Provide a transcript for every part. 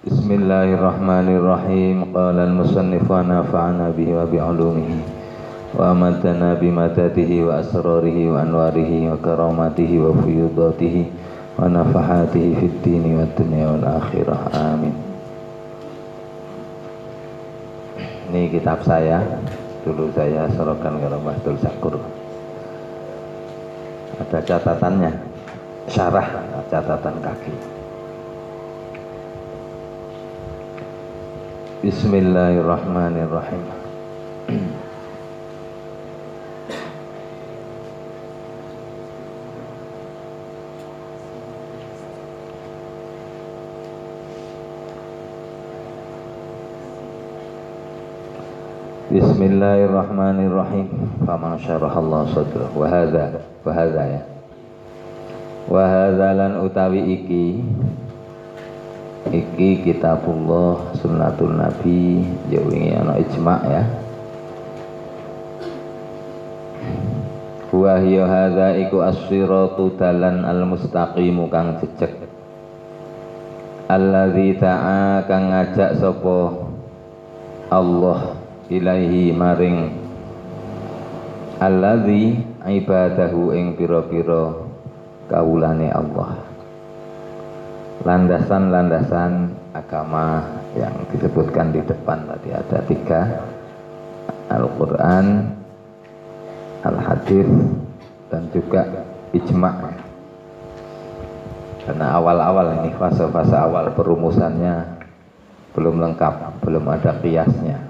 Bismillahirrahmanirrahim. Qala al-musannif wa nafa'ana bihi wa bi'ulumihi wa amatana bimadadihi wa asrarihi wa anwarihi wa karamatihi wa fuyudatihi wa nafahatihi fid dini wa dunya wal akhirah. Amin. Ini kitab saya, dulu saya serahkan ke Bahdul Syakur. Ada catatannya, syarah catatan kaki. Bismillahirrahmanirrahim. Bismillahirrahmanirrahim. Faman syarahallahu sadrahu wa hadza ya. Wa hadza lan utawi iki kitabullah sunnatul nabi, ya wingi ana ijma' ya. Wa hiya hadza iku as-siratu dalan al-mustaqimu kang jejeg, alladzi ta'a kang ngajak sapa Allah ilaihi maring alladzi ibadahu ing pira-pira kawulane Allah. Landasan-landasan agama yang disebutkan di depan tadi ada 3, Al-Quran, Al-Hadis, dan juga ijma'. Karena awal-awal ini fase-fase awal perumusannya belum lengkap, belum ada qiyasnya.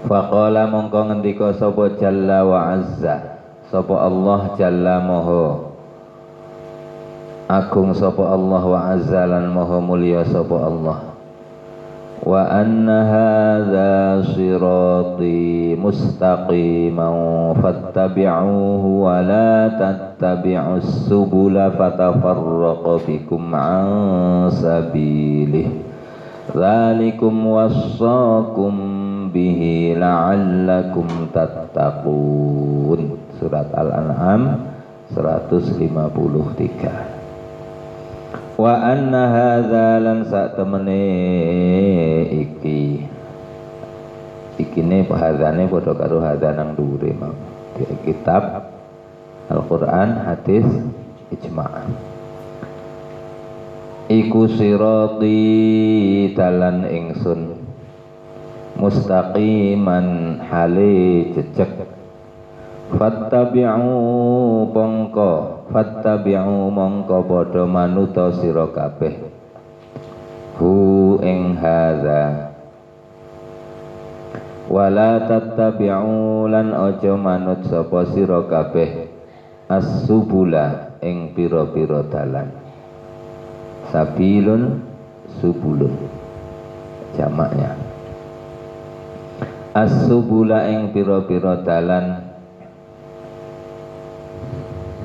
Faqala mongko ngendika sapa Jalla wa Azza, sapa Allah Jalla Maha Agung sapa Allah wa azza lan maha mulya sapa Allah. Wa anna hadza sirati mustaqiman fattabi'uhu wa la tattabi'us subula fatafarraqa bikum an sabilih. Dzalikum wassaakum bihi la'allakum tattaqun. Surat Al-An'am 153. Wa anna hadza lan sak temene ikine hadzane padha karo hadza nang dhuwure mau. Kitab Al-Qur'an, hadis, ijma'. Iku sirati dalan ingsun mustaqiman hale jejeg. Fattabi'u mongko padha manuta sira kabeh hu ing hadza wala tattabi'u lan aja manut sapa sira kabeh as-subula ing pira-pira dalan. Sabilun, subulun jamaknya. As-subula ing pira-pira dalan.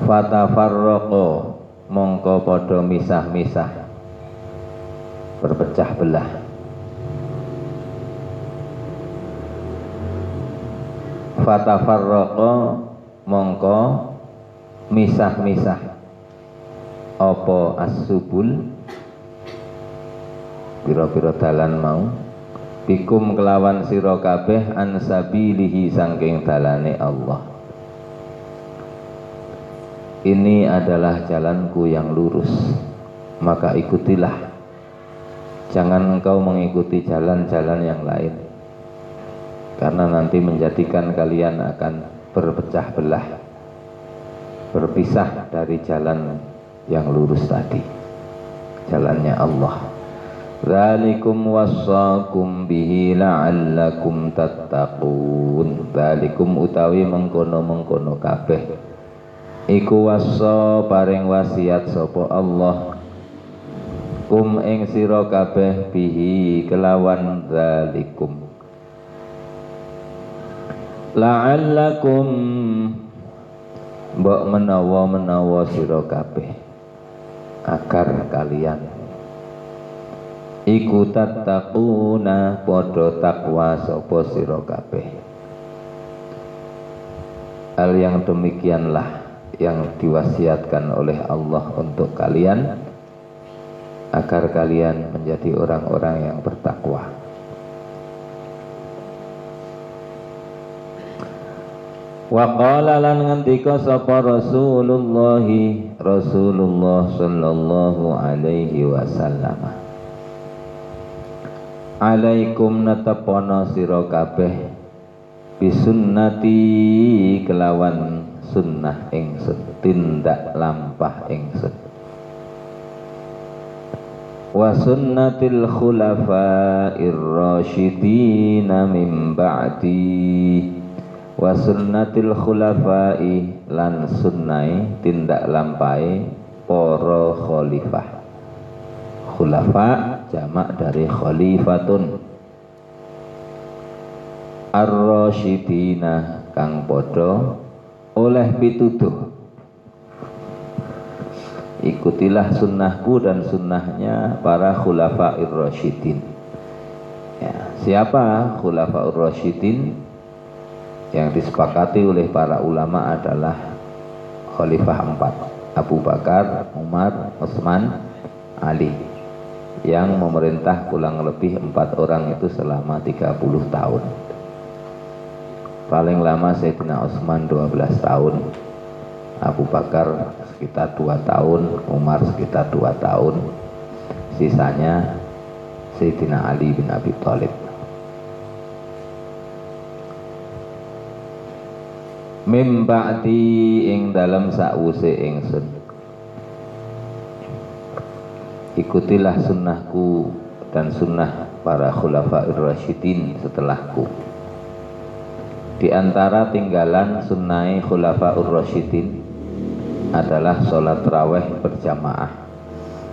Fatafarraqa mongko padha misah-misah, berpecah belah. Fatafarraqa mongko misah-misah apa as-subul pira-pira dalan mau bikum kelawan sira kabeh an sabilihi saking dalane Allah. Ini adalah jalanku yang lurus, maka ikutilah. Jangan engkau mengikuti jalan-jalan yang lain, karena nanti menjadikan kalian akan berpecah belah, berpisah dari jalan yang lurus tadi, jalannya Allah. Dzalikum wassaakum bihi la'allakum tattaqun. Dzalikum utawi mengkono-mengkono kabeh iku wassa paring wasiat sapa Allah kum ing sira kabeh bihi kelawan dzalikum la'allakum mbok menawa sira kabeh agar kalian iku tattaquna padha takwa sapa sira kabeh. Hal yang demikianlah yang diwasiatkan oleh Allah untuk kalian agar kalian menjadi orang-orang yang bertakwa. Wa qala lan ngendika sapa Rasulullah sallallahu alaihi wasallam, alaikum natapono sira kabeh bisunnati kelawan sunnah ingsun, tindak lampah ingsun, wa sunnatil khulafa'ir rasyidin min ba'di, wa sunnatil khulafa'i lan sunnai tindak lampai para khalifah. Khulafa jamak dari khalifatun, ar-rasyidina kang padha oleh pituduh. Ikutilah sunnahku dan sunnahnya para khulafa'ir rasyidin. Ya, siapa khulafa'ir rasyidin? Yang disepakati oleh para ulama adalah khalifah 4, Abu Bakar, Umar, Utsman, Ali, yang memerintah kurang lebih 4 orang itu selama 30 tahun. Paling lama Sayyidina Utsman 12 tahun, Abu Bakar sekitar 2 tahun, Umar sekitar 2 tahun, sisanya Sayyidina Ali bin Abi Thalib. Mim ba'di ing dalam sa'wuse ingsun, ikutilah sunnahku dan sunnah para khulafa'ir rasyidin setelahku. Di antara tinggalan sunnah khulafa'ir rasyidin adalah sholat tarawih berjamaah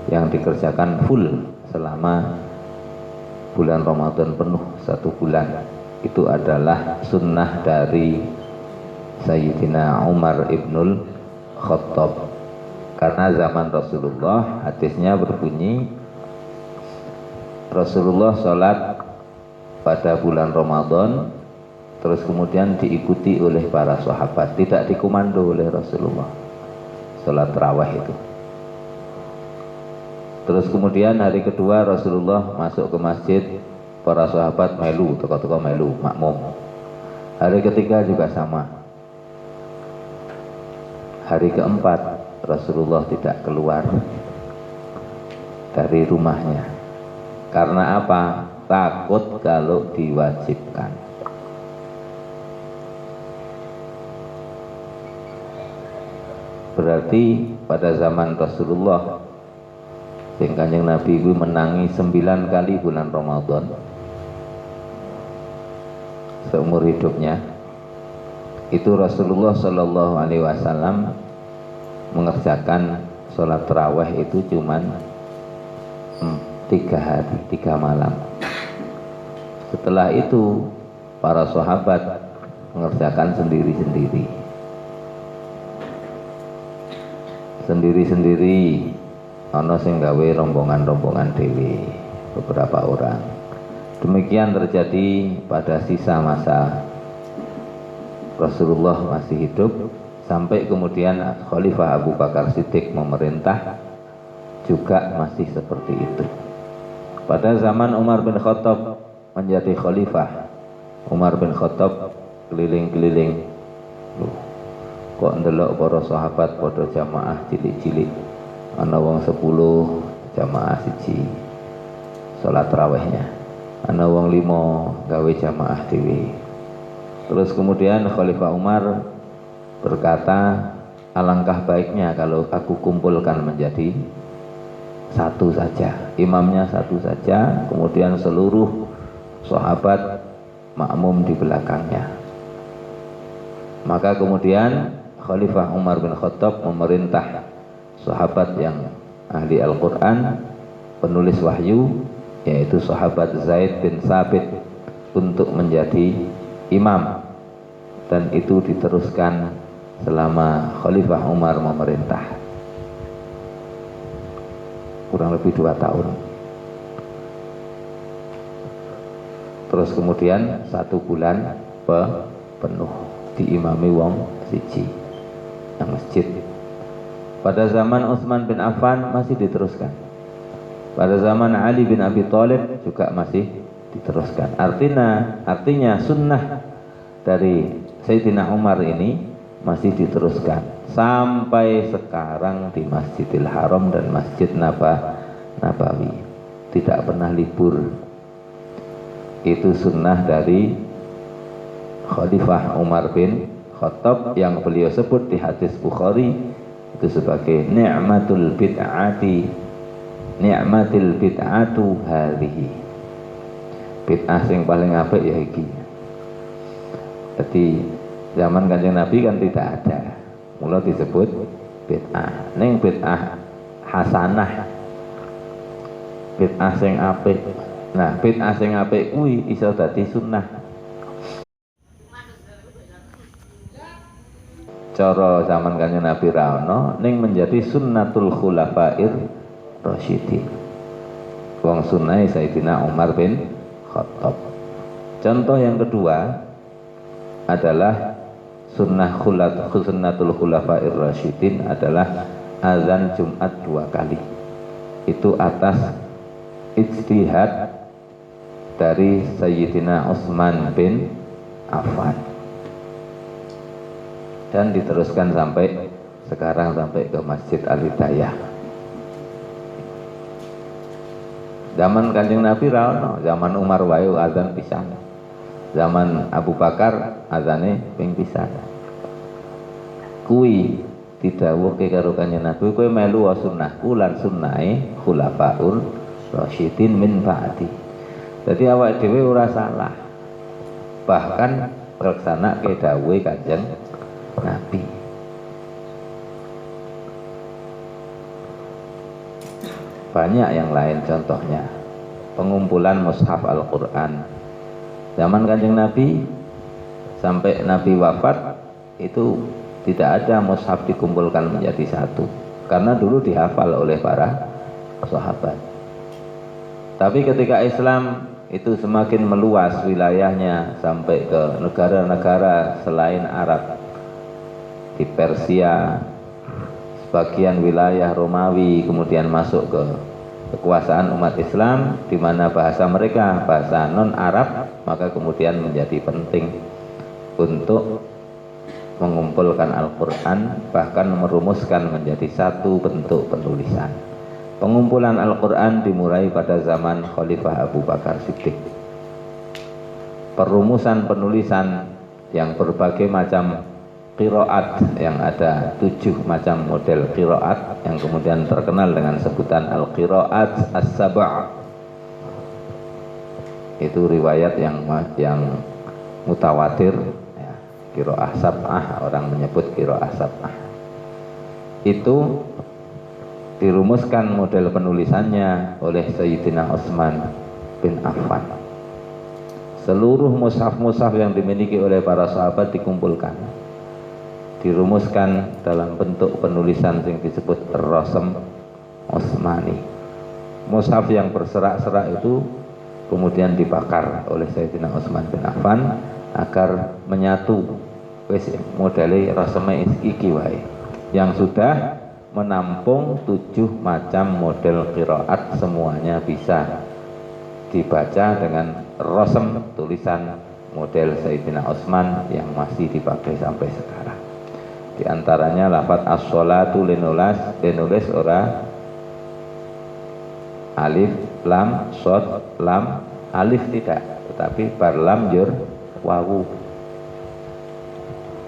yang dikerjakan full selama bulan Ramadan penuh 1 bulan. Itu adalah sunnah dari Sayyidina Umar ibnul Khattab. Karena zaman Rasulullah hadisnya berbunyi, Rasulullah sholat pada bulan Ramadan terus kemudian diikuti oleh para sahabat, tidak dikomando oleh Rasulullah sholat tarawih itu. Terus kemudian hari kedua Rasulullah masuk ke masjid, para sahabat melu, toko-toko melu makmum. Hari ketiga juga sama. Hari keempat Rasulullah tidak keluar dari rumahnya. Karena apa? Takut kalau diwajibkan. Berarti pada zaman Rasulullah sing Kanjeng Nabi itu menangi 9 kali bulan Ramadan seumur hidupnya. Itu Rasulullah Shallallahu Alaihi Wasallam mengerjakan sholat tarawih itu cuman 3 hari 3 malam. Setelah itu para sahabat mengerjakan sendiri-sendiri. Ana sing gawe rombongan-rombongan dewe, beberapa orang. Demikian terjadi pada sisa masa Rasulullah masih hidup, sampai kemudian Khalifah Abu Bakar Siddiq memerintah juga masih seperti itu. Pada zaman Umar bin Khattab menjadi khalifah, Umar bin Khattab keliling-keliling, kok ndelok para sahabat pada jamaah cilik-cilik, ana wong 10 jamaah siji salat tarawihnya, ana wong 5 gawe jamaah dhewe. Terus kemudian Khalifah Umar berkata, alangkah baiknya kalau aku kumpulkan menjadi satu saja, imamnya satu saja, kemudian seluruh sahabat makmum di belakangnya. Maka kemudian Khalifah Umar bin Khattab memerintah sahabat yang ahli Al-Quran, penulis wahyu, yaitu sahabat Zaid bin Sabit, untuk menjadi imam, dan itu diteruskan selama Khalifah Umar memerintah kurang lebih 2 tahun. Terus kemudian 1 bulan penuh diimami wong siji yang masjid. Pada zaman Utsman bin Affan masih diteruskan Pada zaman Ali bin Abi Thalib juga masih diteruskan. Artinya sunnah dari Sayyidina Umar ini masih diteruskan sampai sekarang di Masjidil Haram dan Masjid Nabawi. Tidak pernah libur. Itu sunnah dari Khalifah Umar bin Khattab yang beliau sebut di hadis Bukhari itu sebagai ni'matul bid'atu hadhihi. Bid'ah yang paling apik ya iki. Jadi zaman Kanjeng Nabi kan tidak ada. Mula disebut bid'ah. Ning bid'ah hasanah. Bid'ah sing apik. Nah, bid'ah sing apik kuwi iso dadi sunnah. Cara zaman Kanjeng Nabi ra ono ning menjadi sunnatul khulafair rasyidin. Wong sunnah Sayyidina Umar bin Khattab. Contoh yang kedua adalah sunnatul khulafair rasyidin adalah azan Jumat 2 kali. Itu atas ijtihad dari Sayyidina Utsman bin Affan. Dan diteruskan sampai sekarang sampai ke Masjid Al-Hidayah. Zaman Kanjeng Nabi ra ono, zaman Umar wae azan pisan. Zaman Abu Bakar azane ping pisan. Kuwi didhawuhke karo Kanjeng Nabi, kowe melu sunnahku lan sunnahe khulafaur rasyidin min ba'di. Jadi awake dhewe ora salah. Bahkan pelaksanake dawuhe Kanjeng Nabi. Banyak yang lain contohnya. Pengumpulan mushaf Al-Quran. Zaman Kanjeng Nabi sampai Nabi wafat itu tidak ada mushaf dikumpulkan menjadi satu. Karena dulu dihafal oleh para sahabat. Tapi ketika Islam itu semakin meluas wilayahnya sampai ke negara-negara selain Arab, di Persia, sebagian wilayah Romawi, kemudian masuk ke kekuasaan umat Islam di mana bahasa mereka bahasa non-Arab, maka kemudian menjadi penting untuk mengumpulkan Al-Quran, bahkan merumuskan menjadi satu bentuk penulisan. Pengumpulan Al-Quran dimulai pada zaman Khalifah Abu Bakar Siddiq. Perumusan penulisan yang berbagai macam qiraat, yang ada 7 macam model qiraat yang kemudian terkenal dengan sebutan al-qiraat as-sab'. Itu riwayat yang mutawatir ya, qiraah sab'ah, orang menyebut qiraah sab'ah. Itu dirumuskan model penulisannya oleh Sayyidina Utsman bin Affan. Seluruh mushaf-mushaf yang dimiliki oleh para sahabat dikumpulkan, dirumuskan dalam bentuk penulisan yang disebut Rasm Utsmani. Mushaf yang berserak-serak itu kemudian dibakar oleh Sayyidina Utsman bin Affan agar menyatu wis modele raseme iki wae yang sudah menampung 7 macam model qiraat, semuanya bisa dibaca dengan rasm tulisan model Sayyidina Utsman yang masih dipakai sampai sekarang. Di antaranya lafaz as-sholatu dinulis ora alif lam shad lam, alif tidak, tetapi bar lam jur wawu,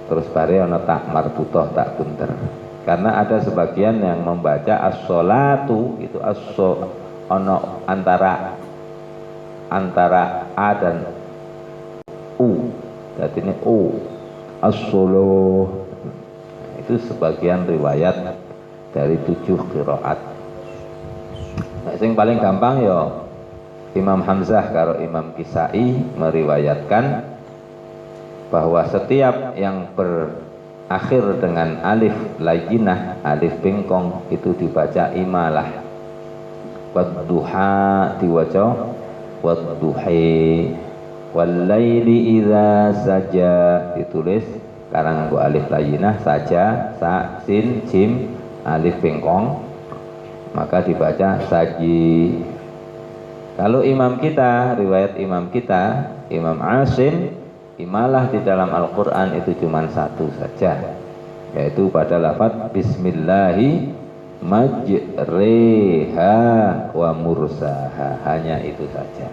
terus bare ana tak marbutoh tak bunter. Karena ada sebagian yang membaca as-sholatu itu ana antara a dan u, jadi ini u as-sholoh. Itu sebagian riwayat dari 7 qiraat. Nah, yang paling gampang ya Imam Hamzah karo Imam Kisai meriwayatkan bahwa setiap yang berakhir dengan alif layyinah, alif bengkong, itu dibaca imalah. Wadduha diwaca wadduhi, wallaili idza saja ditulis karang nggo alif layyinah, saja sa sin jim alif bengkong, maka dibaca saji. Kalau imam kita, riwayat imam kita, Imam Asim, imalah di dalam Al-Quran itu cuma satu saja, yaitu pada lafaz Bismillahi majriha wa mursaha, hanya itu saja.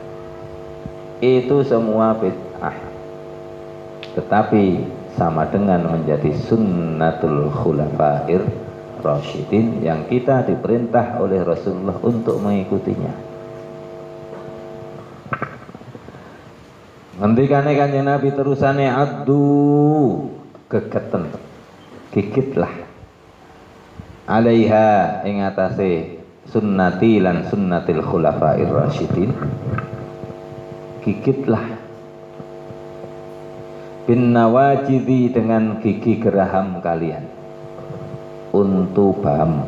Itu semua bid'ah, tetapi sama dengan menjadi sunnatul khulafair rasyidin yang kita diperintah oleh Rasulullah untuk mengikutinya. Ngendikane Kanjeng Nabi terusane addu, gegeten, gigitlah, alaiha ing atase sunnati lan sunnatil khulafair rasyidin, gigitlah, bin nawajidhi dengan gigi geraham kalian, untubam.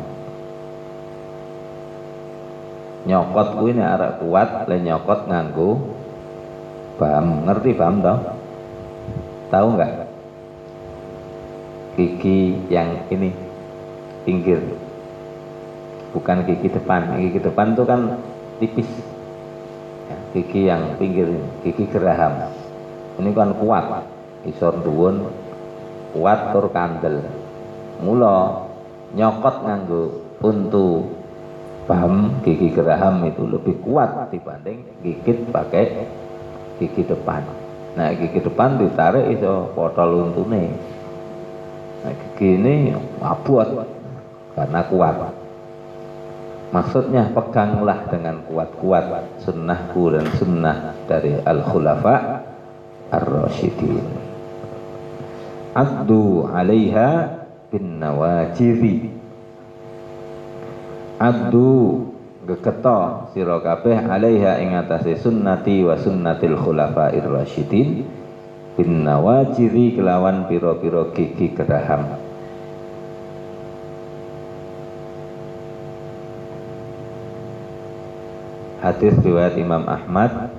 Nyokot kuwi nek arek kuat le nyokot nganggo bam, ngerti bam toh? Tahu nggak? Gigi yang ini pinggir, bukan gigi depan. Gigi depan itu kan tipis ya, gigi yang pinggir, gigi geraham ini kan kuat, isor duwun kuat tur kandel. Mula nyokot nganggo untu bam, gigi geraham itu lebih kuat dibanding gigit pakai gigi depan. Nah gigi depan ditarik iso potol untune. Nah gigi ini abot karena kuat. Maksudnya peganglah dengan kuat-kuat sunnahku dan sunnah dari al-khulafa ar-rasyidin. Addu 'alaiha bin nawajidhi. Addu geketo sira kabeh 'alaiha ing atase sunnati wa sunnatil khulafair rasyidin bin nawajidhi kelawan pira-pira gigi geraham. Hadis riwayat Imam Ahmad,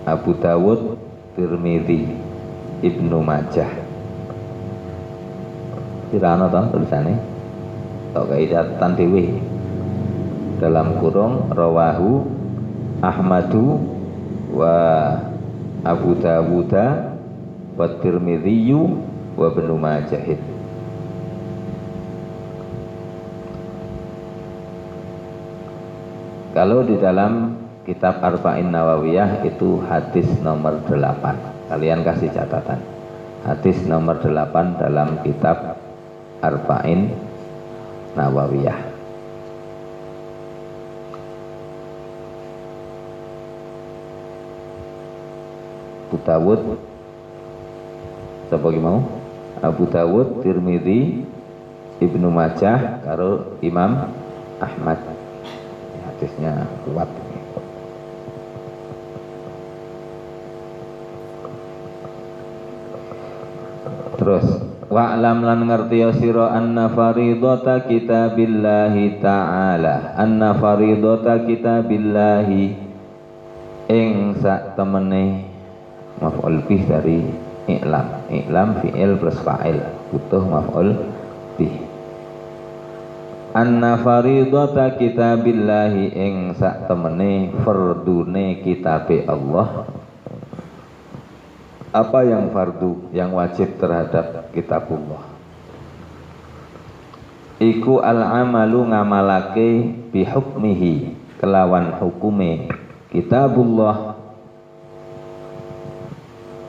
Abu Dawud, Tirmidzi, Ibnu Majah. Kirana ta tulisane? Tok kae catatan dhewe. Dalam kurung rawahu Ahmadu wa Abu Dawud wa Tirmidzi wa Ibnu Majah. Kalau di dalam kitab Arba'in Nawawiyah itu hadis nomor 8. Kalian kasih catatan. Hadis nomor 8 dalam kitab Arba'in Nawawiyah. Abu Dawud, siapa mau? Abu Dawud, Tirmidzi, Ibnu Majah, karo Imam Ahmad. Hadisnya kuat. Terus wa'lam lan ngerti sira anna faridata kitabillahi ta'ala, anna faridata kitabillahi ing sak temene maf'ul bih dari i'lam. I'lam fi'il plus fa'il, butuh maf'ul bih. Anna faridata kitabillahi ing sak temene fardune kitabe Allah. Apa yang fardu, yang wajib terhadap kitabullah? Iku al-amalu ngamalake bihukmihi, kelawan hukume kitabullah.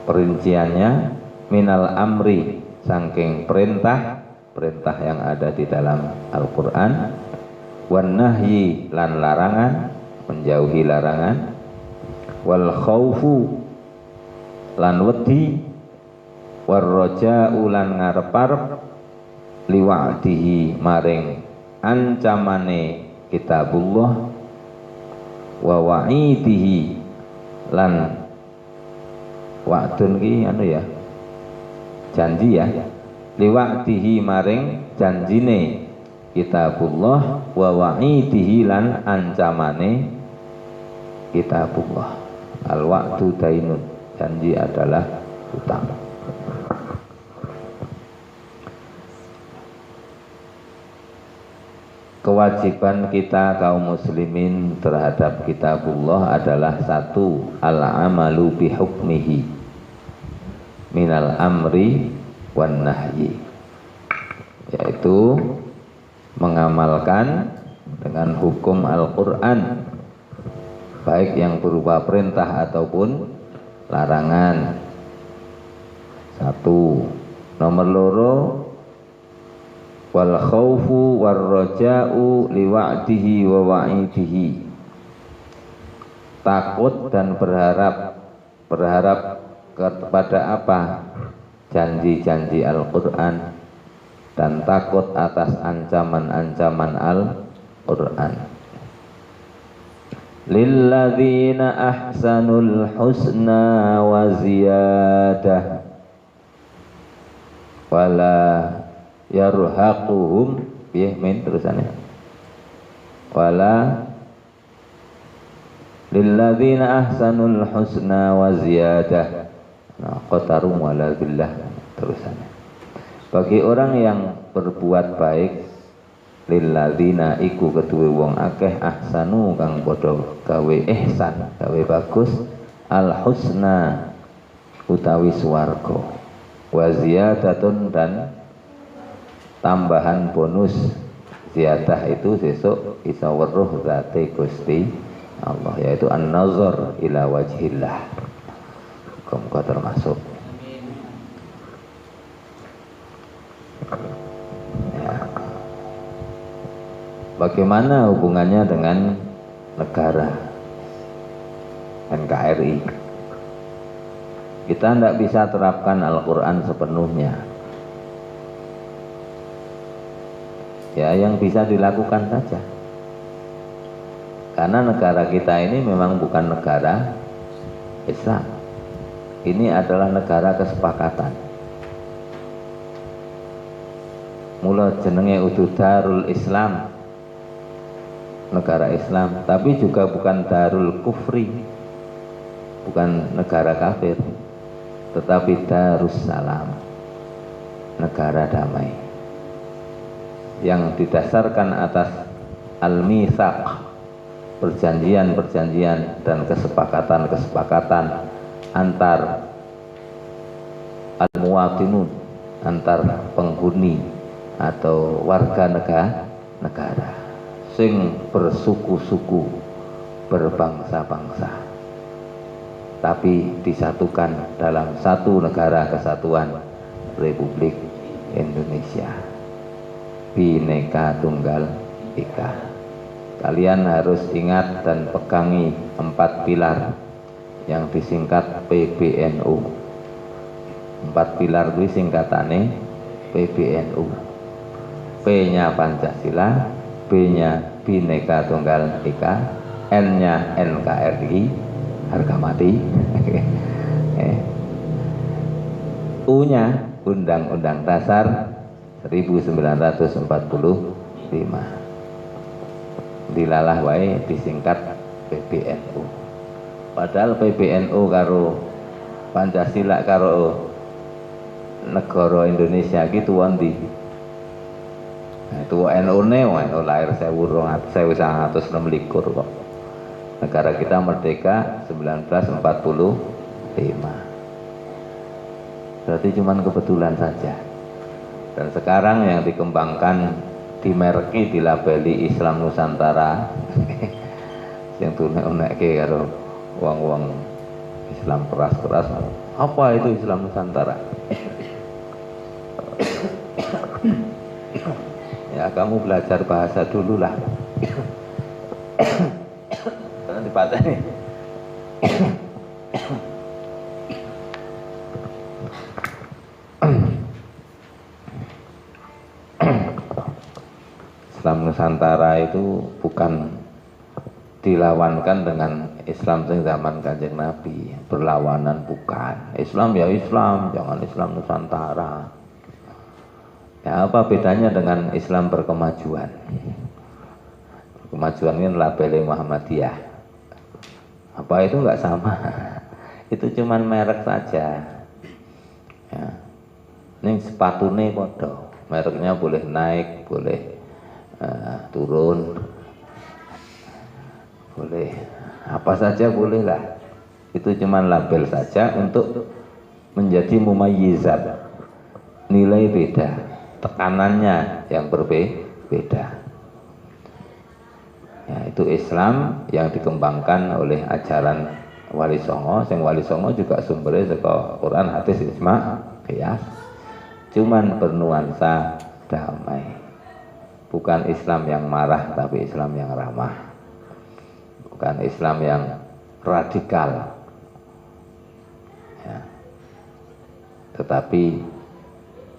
Perinciannya minal amri, saking perintah, perintah yang ada di dalam Al-Quran, wan nahyi lan larangan, menjauhi larangan, wal khaufu lan wedi, war raja'u lan ngarep-arep, liwa'dihi maring ancamane kitabullah, wa wa'idihi lan wa'dun ki anu ya, janji ya, liwa'dihi maring janjine kitabullah, wa wa'idihi lan ancamane kitabullah. Al-wa'du dainun, janji adalah utang. kewajiban kita kaum muslimin terhadap kitabullah adalah satu, al-amalu bihukmihi minal amri wan nahyi, yaitu mengamalkan dengan hukum Al-Quran, baik yang berupa perintah ataupun larangan. Satu. Nomor loro, wal khaufu war raja'u liwa'dihi wa wa'idihi, takut dan berharap kepada apa? Janji-janji Al-Quran, dan takut atas ancaman-ancaman Al-Quran. Lilladzina ahsanul husna wa ziyadah wala yarhaquhum min terusannya wala lilladzina ahsanul husna wa ziyadah qatarum wala billah terusannya. Bagi orang yang berbuat baik, lilladzina iku keduwe wong akeh ahsanu kang padha gawe ihsan, gawe bagus, al husna utawi swarga, wa ziyadatun dan tambahan bonus. Ziyadah itu sesuk isa weruh zate Gusti Allah, yaitu an-nazar ila wajhillah. Muga termasuk. Ya. Bagaimana hubungannya dengan negara NKRI? Kita tidak bisa terapkan Al-Quran sepenuhnya. Ya, yang bisa dilakukan saja. Karena negara kita ini memang bukan negara Islam. Ini adalah negara kesepakatan. Mula jenenge udu Darul Islam, negara Islam, tapi juga bukan Darul Kufri, bukan negara kafir, tetapi Darus Salam, negara damai, yang didasarkan atas al-mitsaq, perjanjian-perjanjian dan kesepakatan-kesepakatan antar al-muwatinun, antar penghuni atau warga negara sing bersuku-suku, berbangsa-bangsa, tapi disatukan dalam satu negara kesatuan Republik Indonesia. Bhinneka Tunggal Ika. Kalian harus ingat dan pegangi 4 pilar yang disingkat PBNU. 4 pilar itu singkatane PBNU. P-nya Pancasila, B-nya Bhinneka Tunggal Ika, N-nya NKRI, harga mati, U-nya Undang-Undang Dasar 1945. Dilalah wae disingkat PBNU. Padahal PBNU karo Pancasila karo negara Indonesia gitu wondi. Itu NU-ne lahir 1926 kok. Negara kita merdeka 1945. Berarti cuman kebetulan saja. Dan sekarang yang dikembangkan, dimerki, dilabeli Islam Nusantara, yang tunek-unekke karo wong-wong Islam keras-keras. Apa itu Islam Nusantara? Ya, kamu belajar bahasa dulu lah. Jangan dipateni. Islam Nusantara itu bukan dilawankan dengan Islam zaman Kanjeng Nabi, berlawanan bukan. Islam ya Islam, jangan Islam Nusantara. Ya, apa bedanya dengan Islam berkemajuan? Kemajuan ini label Muhammadiyah. Apa itu enggak sama? Itu cuman merek saja. Ya. Ini sepatune podo, mereknya boleh naik, boleh turun, boleh, apa saja boleh lah. Itu cuma label saja untuk menjadi mumayyizat, nilai beda, tekanannya yang berbeda. Ya, itu Islam yang dikembangkan oleh ajaran Wali Songo. Sing Wali Songo juga sumbernya saka Quran, hadis, ijma, qiyas. Cuman bernuansa damai. Bukan Islam yang marah, tapi Islam yang ramah. Bukan Islam yang radikal. Ya. Tetapi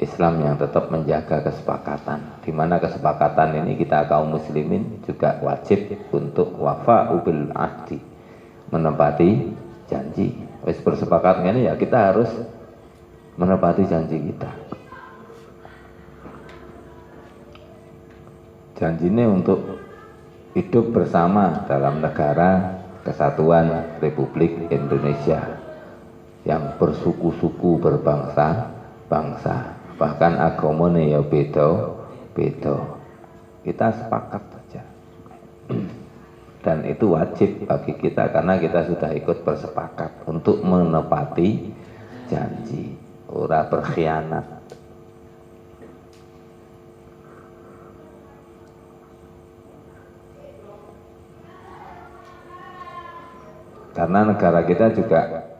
Islam yang tetap menjaga kesepakatan, di mana kesepakatan ini kita kaum muslimin juga wajib untuk wafa'u bil ahdi, menepati janji. Wis bersepakat ini ya kita harus menepati janji kita. Janjinya untuk hidup bersama dalam negara kesatuan Republik Indonesia yang bersuku-suku, berbangsa-bangsa, bahkan agamanya ya beda-beda. Kita sepakat saja. Dan itu wajib bagi kita karena kita sudah ikut bersepakat untuk menepati janji, ora berkhianat. Karena negara kita juga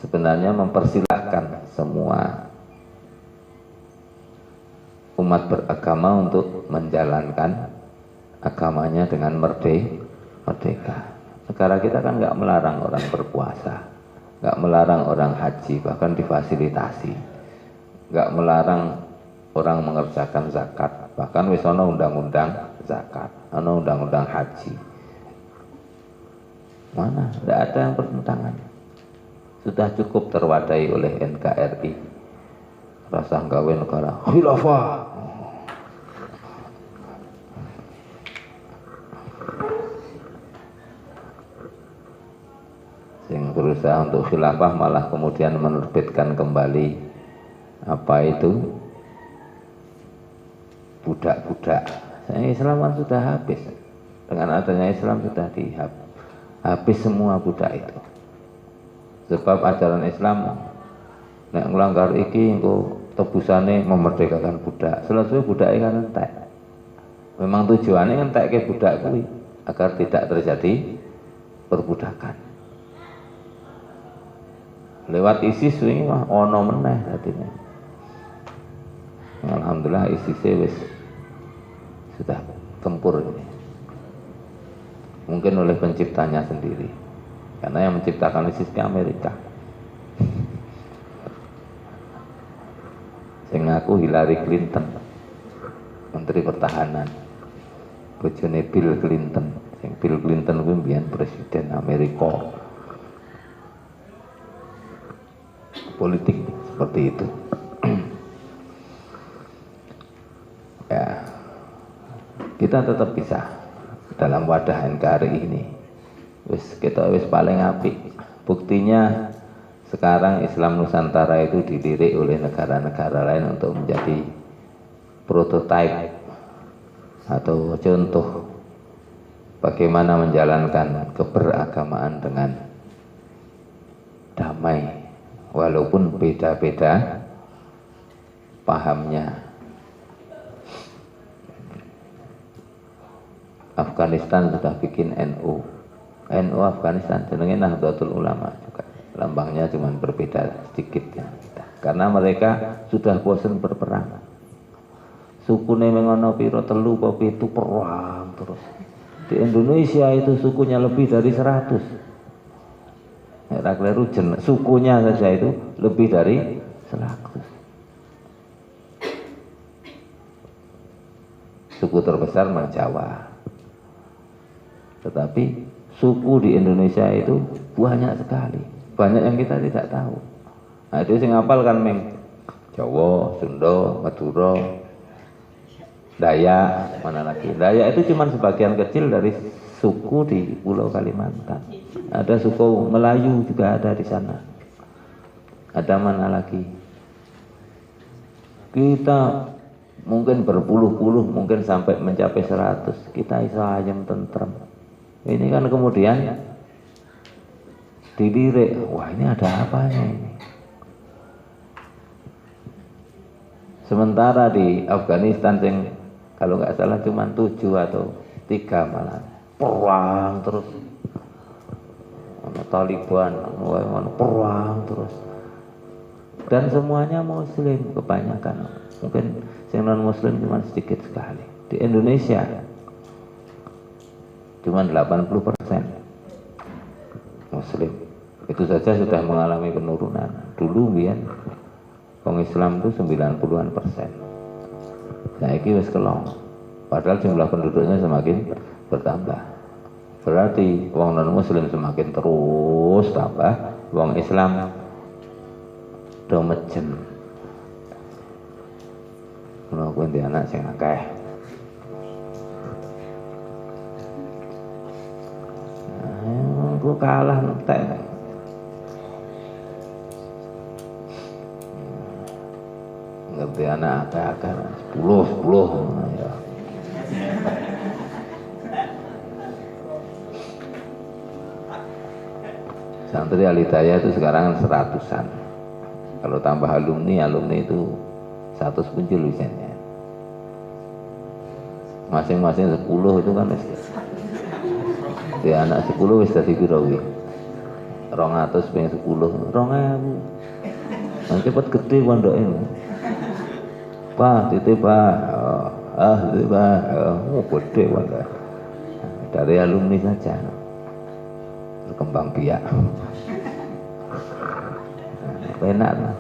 sebenarnya mempersilahkan semua umat beragama untuk menjalankan agamanya dengan merdeka. Negara kita kan nggak melarang orang berpuasa, nggak melarang orang haji, bahkan difasilitasi, nggak melarang orang mengerjakan zakat, bahkan wis ana undang-undang zakat, ana undang-undang haji. Mana? Tidak ada yang bertentangan. Sudah cukup terwadai oleh NKRI. Rasa gawe negara khilafah. Yang berusaha untuk khilafah malah kemudian menerbitkan kembali apa itu budak-budak. Islam kan sudah habis. Dengan adanya Islam sudah habis semua budak itu. Sebab ajaran Islam nek nglanggar iki engko tebusane memerdekakan budak. Selesai budak kan entek. Memang tujuannya entek ke budak kuwi agar tidak terjadi perbudakan. Lewat ISIS wingi mah ana meneh dadine. Alhamdulillah ISIS wis sudah tempur ini. Mungkin oleh penciptanya sendiri, karena yang menciptakan ISIS ke Amerika. Sing ngaku Hillary Clinton, Menteri Pertahanan, bojone Bill Clinton. Sing Bill Clinton kuwi mbiyen presiden Amerika. Politik seperti itu. Ya, kita tetap bisa dalam wadah NKRI ini. Kita paling apik. Buktinya sekarang Islam Nusantara itu dilirik oleh negara-negara lain untuk menjadi prototipe atau contoh bagaimana menjalankan keberagamaan dengan damai walaupun beda-beda pahamnya. Afghanistan sudah bikin NU Afghanistan, jenenge Nahdlatul Ulama juga. Lambangnya cuma berbeda sedikit ya kita. Karena mereka sudah bosan berperang. Sukune mengono piro telu apa pitu perang terus. Di Indonesia itu sukunya lebih dari 100. Ya kleru sukunya saja itu lebih dari 100. Suku terbesar memang Jawa. Tetapi suku di Indonesia itu banyak sekali, banyak yang kita tidak tahu. Nah itu sing ngapal kan meng Jawa, Sunda, Madura, Dayak, mana lagi? Dayak itu cuma sebagian kecil dari suku di Pulau Kalimantan. Ada suku Melayu juga ada di sana. Ada mana lagi? Kita mungkin berpuluh-puluh, mungkin sampai mencapai 100, kita iso ayem tentrem. Ini kan kemudian dilirik, wah ini ada apanya ini. Sementara di Afghanistan yang kalau nggak salah cuma 7 atau 3 malah perang terus, Taliban perang terus, dan semuanya Muslim kebanyakan, mungkin yang non Muslim cuma sedikit sekali. Di Indonesia cuma 80% Muslim, itu saja sudah mengalami penurunan. Dulu biar orang Islam itu 90-an%. Saiki wis kelong. Padahal jumlah penduduknya semakin bertambah. Berarti wong non muslim semakin terus tambah, wong Islam do mejen. Ono kuwi di anak sing akeh. Aku kalah entek. Ngerti anak akeh-akeh 10 ya. Santri Al-Hidayah itu sekarang 100-an. Kalau tambah alumni itu 100 muncul misalnya. Masing-masing 10 itu kan di anak 10 wis dadi pira kuwi? 200 ping 10, 2000. Nanti cepet gede pondoke. Pak, titip Pak. Titip Pak. Gede pondok. Dari alumni saja. Berkembang biak. Enak lah.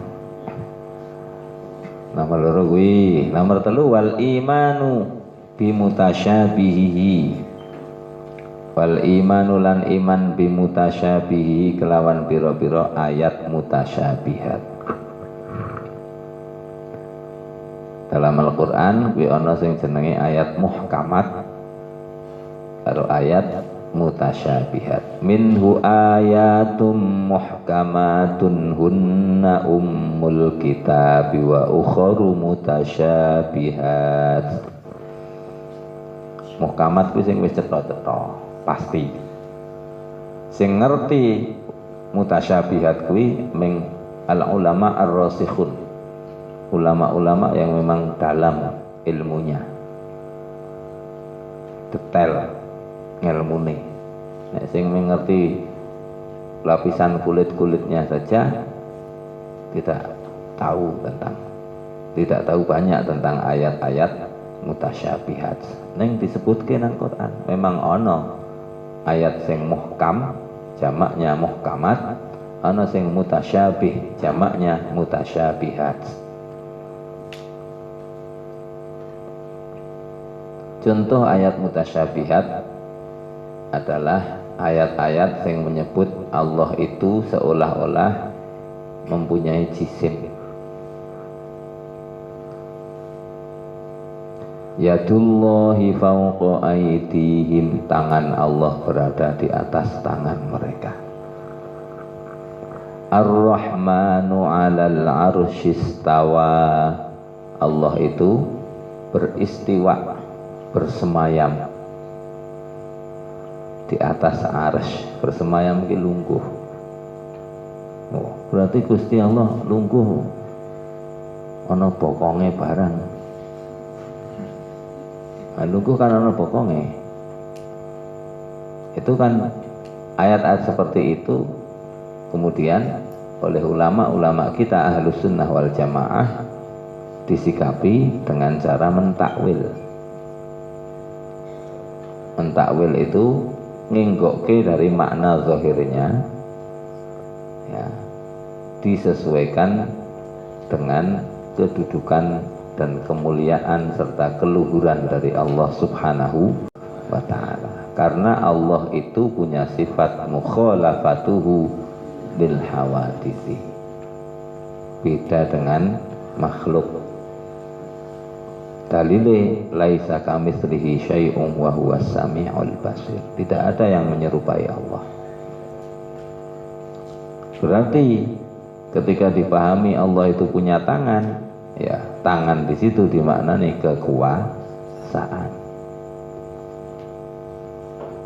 Nomor loro kuwi, nomor 3 wal imanu bimutasyabihi. Wal imanu lan iman bimutasyabihi kelawan pira-pira ayat mutasyabihat. Dalam Al-Qur'an kuwi ana sing jenenge ayat muhkamat karo ayat mutasyabihat. Minhu ayatum muhkamatun hunna ummul kitab wa ukharu mutasyabihat. Muhkamat kuwi sing wis cetha-cetha pasti. Sing ngerti mutasyabihat kuwi ming al ulama ar-rasikhun, ulama-ulama yang memang dalam ilmunya, detail ngilmune. Nek sing mengerti lapisan kulit-kulitnya saja tidak tahu banyak tentang ayat-ayat mutasyabihat. Ning disebutke nang Quran memang ana ayat sing muhkam jamaknya muhkamat, ana sing mutasyabih jamaknya mutasyabihat. Contoh ayat mutasyabihat adalah ayat-ayat yang menyebut Allah itu seolah-olah mempunyai jisim. Yadullahi fawqa aydihim, tangan Allah berada di atas tangan mereka. Ar-Rahmanu 'alal 'arsyistawa, Allah itu beristiwa, bersemayam di atas arsy. Bersemayam ki lungguh. Oh, berarti Gusti Allah lungguh ana bokonge barang. Lungguh kan ana bokonge. Itu kan ayat-ayat seperti itu kemudian oleh ulama-ulama kita Ahlus Sunnah wal Jamaah disikapi dengan cara mentakwil. Mentakwil itu nginggokke dari makna zahirnya, ya, disesuaikan dengan kedudukan dan kemuliaan serta keluhuran dari Allah Subhanahu wa ta'ala. Karena Allah itu punya sifat mukhalafatuhu bil hawadisi, beda dengan makhluk. Dalile laisa kamitslihi syai'un wa huwas samiul basir. Tidak ada yang menyerupai Allah. Berarti ketika dipahami Allah itu punya tangan, Ya, tangan di situ dimaknani kekuasaan.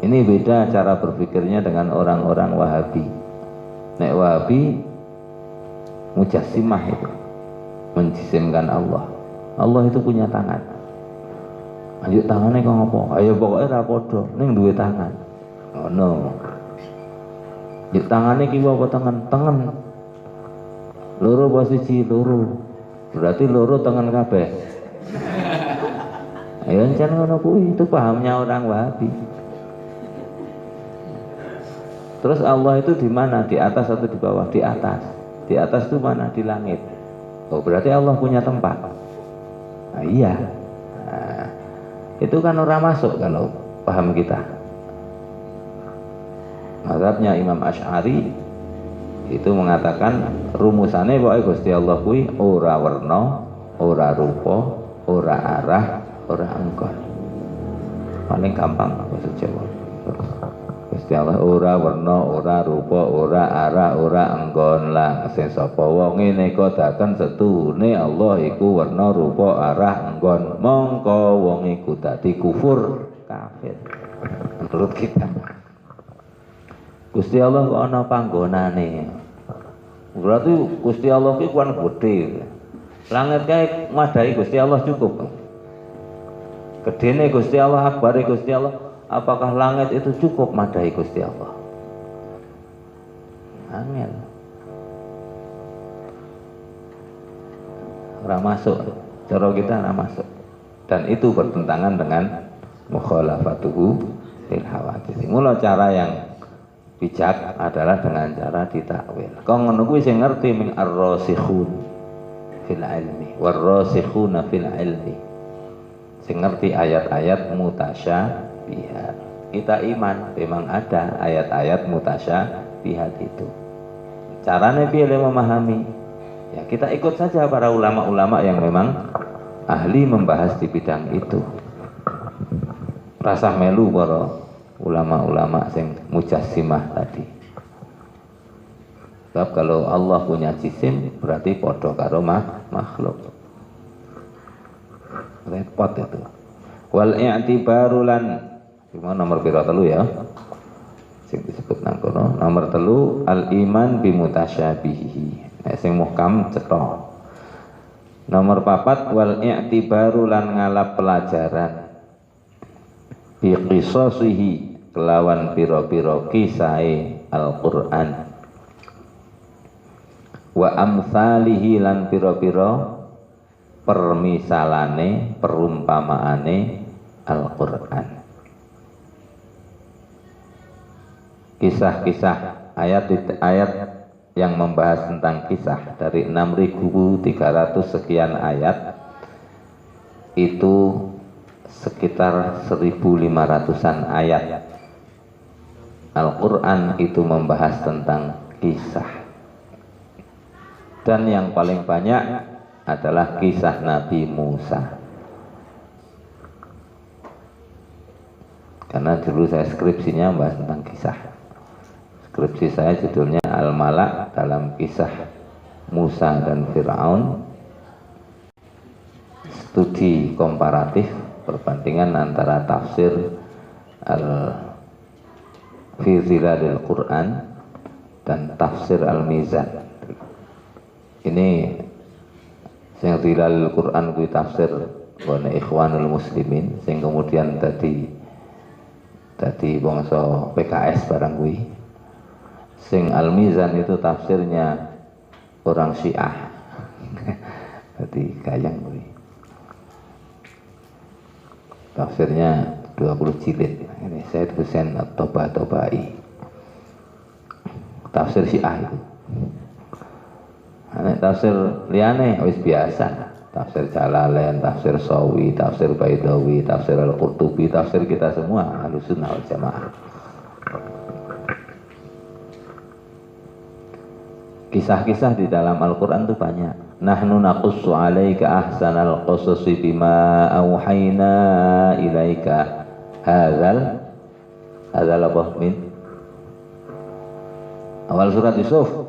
Ini beda cara berpikirnya dengan orang-orang Wahabi. Nek Wahabi mujassimah itu, menjisimkan Allah. Allah itu punya tangan. Ayo tangannya kok ngopo? Ayo pokoknya ra padha, ning duwe tangan. Oh no. Ayo tangannya ki apa tangan? Tangan. Loro posisi loro. Berarti loro tangan kabeh. Ayo encen ngono kuwi, itu pahamnya orang Wahabi. Terus Allah itu di mana? Di atas atau di bawah? Di atas. Di atas itu mana? Di langit. Oh berarti Allah punya tempat. Nah, iya. Nah, itu kan orang masuk kalau paham kita. Mazhabnya Imam Asy'ari itu mengatakan rumusannya pokoknya Gusti Allah kuwi ora werna, ora rupa, ora arah, ora anggon. Paling gampang bahasa Jawa. Gusti Allah ora werna, ora rupa, ora arah, ora anggon lah. Sing sapa wong ngene daken setune Allah iku werna, rupa, arah, anggon. Mongko wong iku dadi kufur, kafir. Menurut kita. Gusti Allah kok ana panggonane. Berarti Gusti Allah ki kuwi gedhe. Langit kae madahi Gusti Allah cukup. Gedene Gusti Allah, akbare Gusti Allah. Apakah langit itu cukup madahi Gusti Allah? Angel. Ora masuk, cara kita ora masuk. Dan itu bertentangan dengan mukhalafatuhu lil hawadits. Mula cara yang bijak adalah dengan cara ditakwil. Kau ngono kuwi sing ngerti min ar-rasikhun fil ilmi war-rasikhuna fil ilmi. Sing ngerti ayat-ayat mutasyabihat. Kita iman memang ada ayat-ayat mutasyabihat itu. Caranya piye memahami? Ya kita ikut saja para ulama-ulama yang memang ahli membahas di bidang itu. Rasah melu para ulama-ulama sing mujassimah tadi. Sebab kalau Allah punya jisim berarti podo karo makhluk. Repot itu. Wal i'tibaru lan gimana nomor pira telu ya? Sing disebut nang kono nomor telu al iman bi mutasyabihi. Nek sing muhkam cetha. Nomor 4 wal i'tibaru lan ngalap pelajaran bi qisasihi kelawan pira-pira kisahe Al-Qur'an wa amsalihi lan pira-pira permisalane perumpamaane Al-Qur'an. Kisah-kisah ayat yang membahas tentang kisah dari 6.300 sekian ayat itu sekitar 1.500-an ayat Al-Quran itu membahas tentang kisah, dan yang paling banyak adalah kisah Nabi Musa. Karena dulu saya skripsinya membahas tentang kisah. Skripsi saya judulnya Al-Malak dalam kisah Musa dan Fir'aun, studi komparatif perbandingan antara tafsir fi zilalil Quran dan tafsir Al-Mizan. Ini sing zilalil Quran kuwi tafsir wane Ikhwanul Muslimin sing kemudian dadi bangsa PKS barang kuwi. Sing Al-Mizan itu tafsirnya orang Syiah. Jadi kayang kuwi. Tafsirnya 20 jilid. Ini Said Husain At-Tabai. Tafsir Syiah itu. Nek tafsir liyane wis biasa. Tafsir Jalalain, tafsir Sawi, tafsir Baidawi, tafsir Al-Qurtubi, tafsir kita semua Ahlussunnah wal Jamaah. Kisah-kisah di dalam Al-Quran itu banyak. Nahnu naqussu 'alaika ahsanal qasasi bima auhayna ilaika hadzal apa min awal surat Yusuf.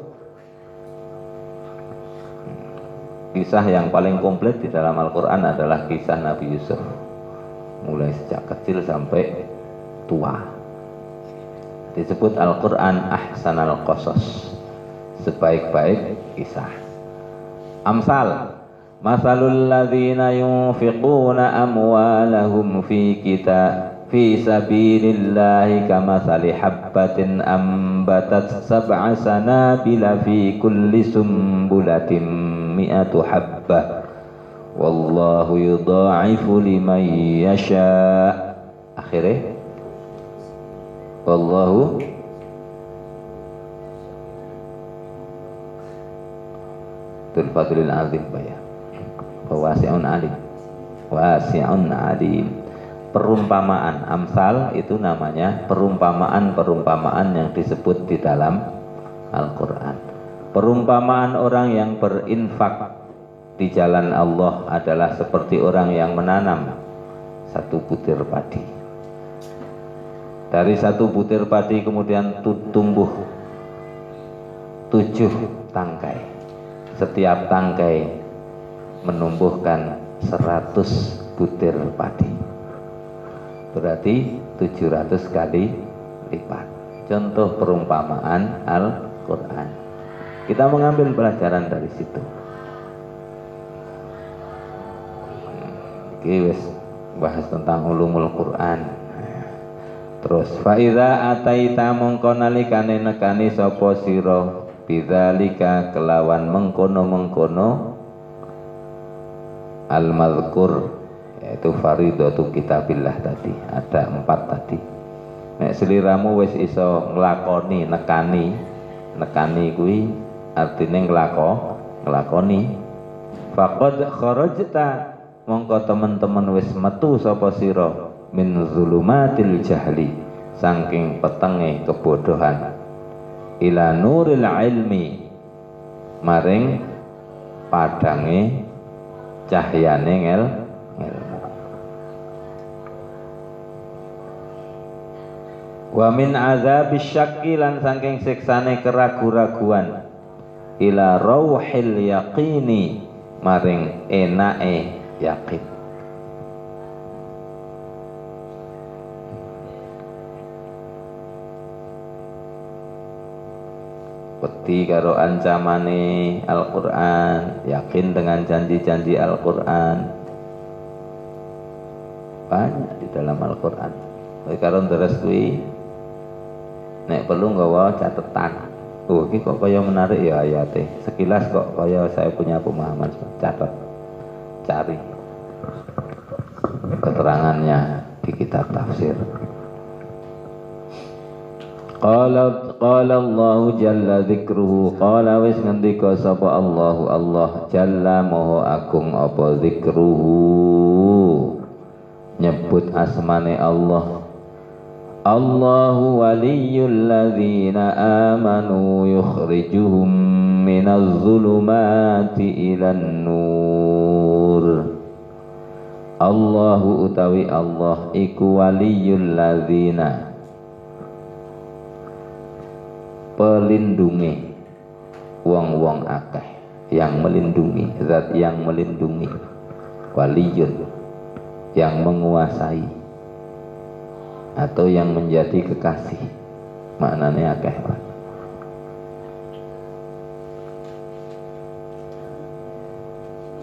kisah yang paling komplit di dalam Al-Quran adalah kisah Nabi Yusuf, mulai sejak kecil sampai tua. Disebut Al-Quran ahsanal qasas, sebaik-baik kisah. Amsal, masalul ladzina yunfiquna amwalahum fi sabilillahi kamathali habbatin ambatat sab'a sanabila fi kulli sumbulatin mi'atu habbah wallahu yudha'ifu liman yasha. Akhirnya wallahu dzul fadlil azim, ya wasi'un alim, wasi'un alim. Perumpamaan amsal itu namanya perumpamaan yang disebut di dalam Al-Quran. Perumpamaan orang yang berinfak di jalan Allah adalah seperti orang yang menanam satu butir padi. Dari satu butir padi kemudian tumbuh 7 tangkai. Setiap tangkai menumbuhkan 100 butir padi. Berarti 700 kali lipat. Contoh perumpamaan Al-Quran. Kita mengambil pelajaran dari situ. Oke, wes bahas tentang ulumul Quran. Terus fa iza ataita mongko nalikane nekani sapa sira bidzalika kelawan mengkono-mengkono al-madzkur, yaitu faridatu kitabillah tadi, ada 4 tadi. Nek seliramu wis iso nglakoni, nekani kuwi artine nglakoni. Faqad kharajta mongko teman-teman wis metu sapa sira min zulumatil jahli, saking petenge kebodohan, ila nuril ilmi, maring padange cahyane ilmu. Wa min azabis syakki, lan saking siksane keragu-raguan, ila rauhil yaqini, maring enake yakin. Wedi karo ancamane Al-Quran, yakin dengan janji-janji Al-Quran. Banyak di dalam Al-Quran. Karo deres kuwi nek perlu nggawa catatan. Oh, ini kok kaya menarik ya ayatnya. Sekilas kok kaya saya punya pemahaman. Catat, cari keterangannya di kitab tafsir. Qala Allah jalla dzikruhu, qala wis ngendika sapa Allah jalla moho agung apa dzikruhu, nyebut asmane Allah. Allahu waliyul ladzina amanu yukhrijuhum minaz zulumati ilan nur. Allahu utawi Allah iku waliyul ladzina, pelindungi wong-wong akeh, yang melindungi, zat yang melindungi. Waliyun, yang menguasai atau yang menjadi kekasih, maknanya akeh.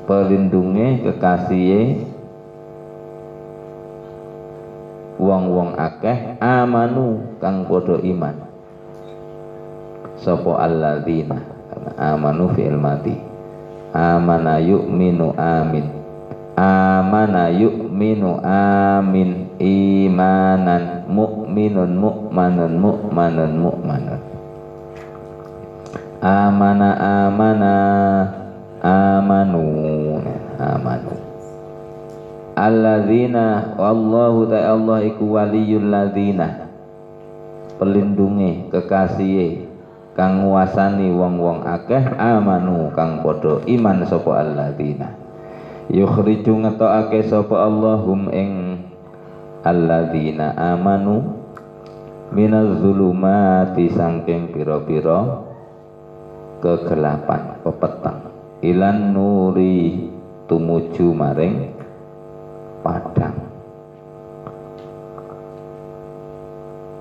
Pelindungi kekasih wong-wong akeh amanu kang padha iman. Sapa alladzina, amanu fi'il madhi, amana yu'minu amin, amana yu'minu amin, imanan mu'minun mu'manun mu'manun mu'manun, amana amana amanu amanu. Alladzina, wallahu ta'ala Allah iku waliyul ladzina, pelindungi kekasih kang nguasani wong-wong akeh amanu kang padha iman sapa alladzina. Yukhriju ngetokake sapa Allahum ing alladzina amanu minaz zulumati, saking pira-pira kegelapan, pepeteng. ilan nuri tumuju maring padang.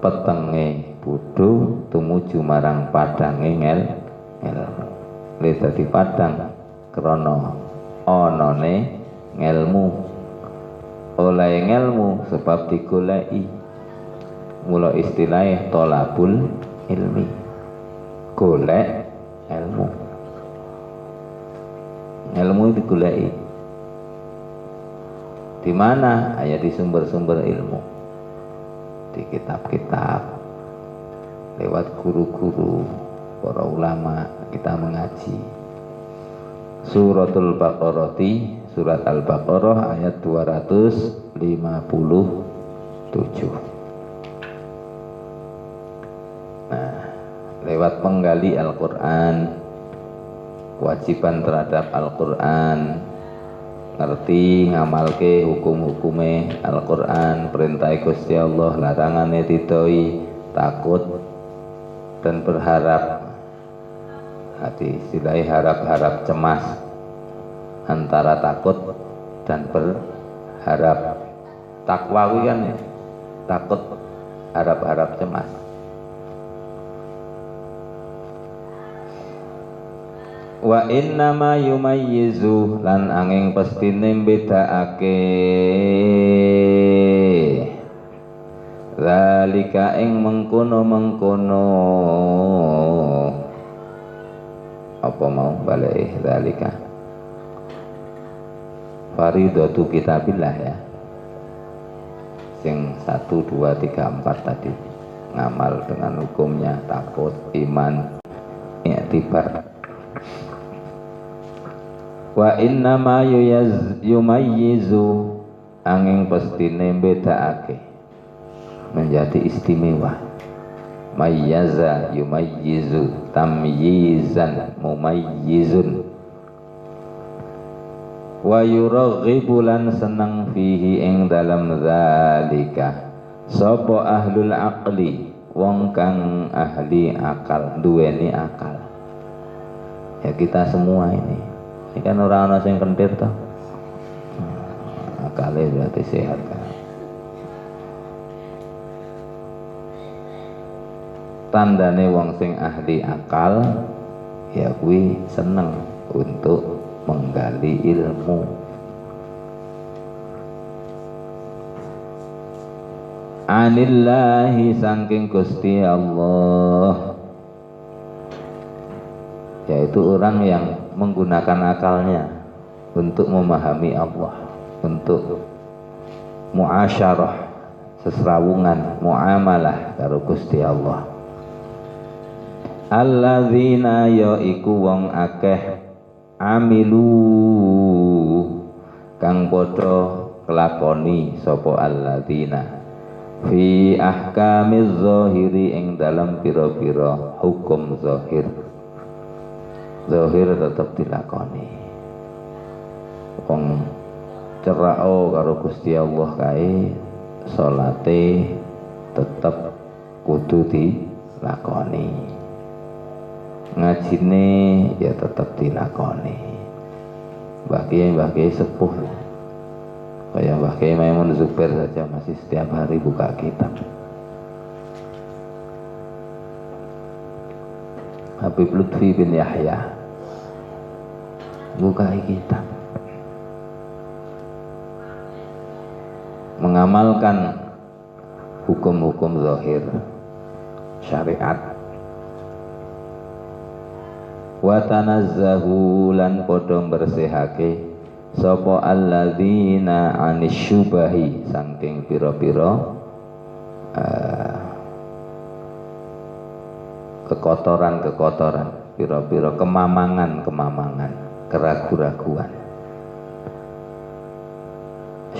Petenge bodho tumuju marang padange ngelmu. Le dadi padang krana anane ngelmu. Oleh ngelmu sebab digoleki. Mula istilahnya tolabul ilmi, golek ilmu. Ilmu itu digoleki. Di mana? Hanya di sumber-sumber ilmu, di kitab-kitab, lewat guru-guru, para ulama kita mengaji. Suratul Baqarah, surat Al-Baqarah ayat 257. Nah, lewat menggali Al-Quran, kewajiban terhadap Al-Quran, ngerti ngamalke hukum-hukume Al-Quran, perintah Gusti Allah, larangannya didoi, takut dan berharap. Hati istilahnya harap-harap cemas, antara takut dan berharap. Takwa kan ya, takut, harap-harap cemas. Wa inna ma yumayyizu lan angin pestine bedakake zalika ing mengkono-mengkono apa mau balik zalika faridatu kitabillah ya, sing 1, 2, 3, 4 tadi ngamal dengan hukumnya, takut, iman, i'tibar. Wa inna ma yumayyizu angin pestine bedakake menjadi istimewa. Mayyaza yumayyizu tamyizan mumayyizun. Wa yuraghibu lan seneng fihi ing dalam zalika sapa ahlul aqli, wong kang ahli akal, duweni akal. Ya kita semua ini kan orang-orang yang kentir toh, akalnya berarti sehat kan. Tandane wong sing ahli akal ya kuwi seneng untuk menggali ilmu. Anillahi saking Gusti Allah, yaitu orang yang menggunakan akalnya untuk memahami Allah, untuk muasyarah, sesrawungan, muamalah karo Gusti Allah. Alladzina yaiku wong akeh amilu kang padha kelakoni sapa alladzina fi ahkamiz zahiri ing dalam pira-pira hukum zahir. Zahir tetap dilakoni. Wong cerao karo Gusti Allah kae salate tetap kudu dilakoni. Ngajine ya tetap dilakoni. Mbah Kiai sepuh kayak Mbah Kiai Maimun Zubair saja masih setiap hari buka kitab. Habib Lutfi bin Yahya buka kitab, mengamalkan hukum-hukum zahir syariat. Wa tanazzahu lan padha bersihake sapa alladzina anis syubahi saking pira-pira kekotoran-kekotoran, pira-pira kemamangan-kemamangan, keraguan-raguan.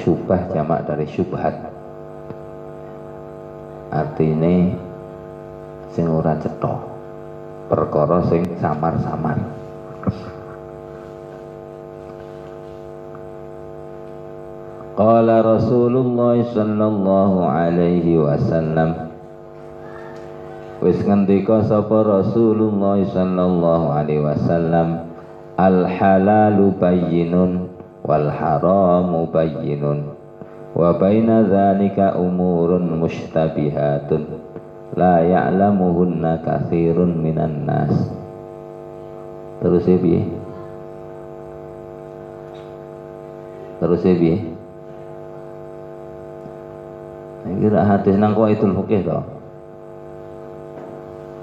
Syubah jamak dari syubhat, artine sing ora cetha, perkara sing samar-samar. Qala Rasulullah sallallahu alaihi wasallam, wis ngendika sapa Rasulullah sallallahu alaihi wasallam, al halalu bayyinun wal haramu bayyinun wa baina dzalika umurun mushtabihatun la ya'lamuhunna katsirun minan nas. Terus piye? Iki ra hadis nang Qaidul Fiqih to.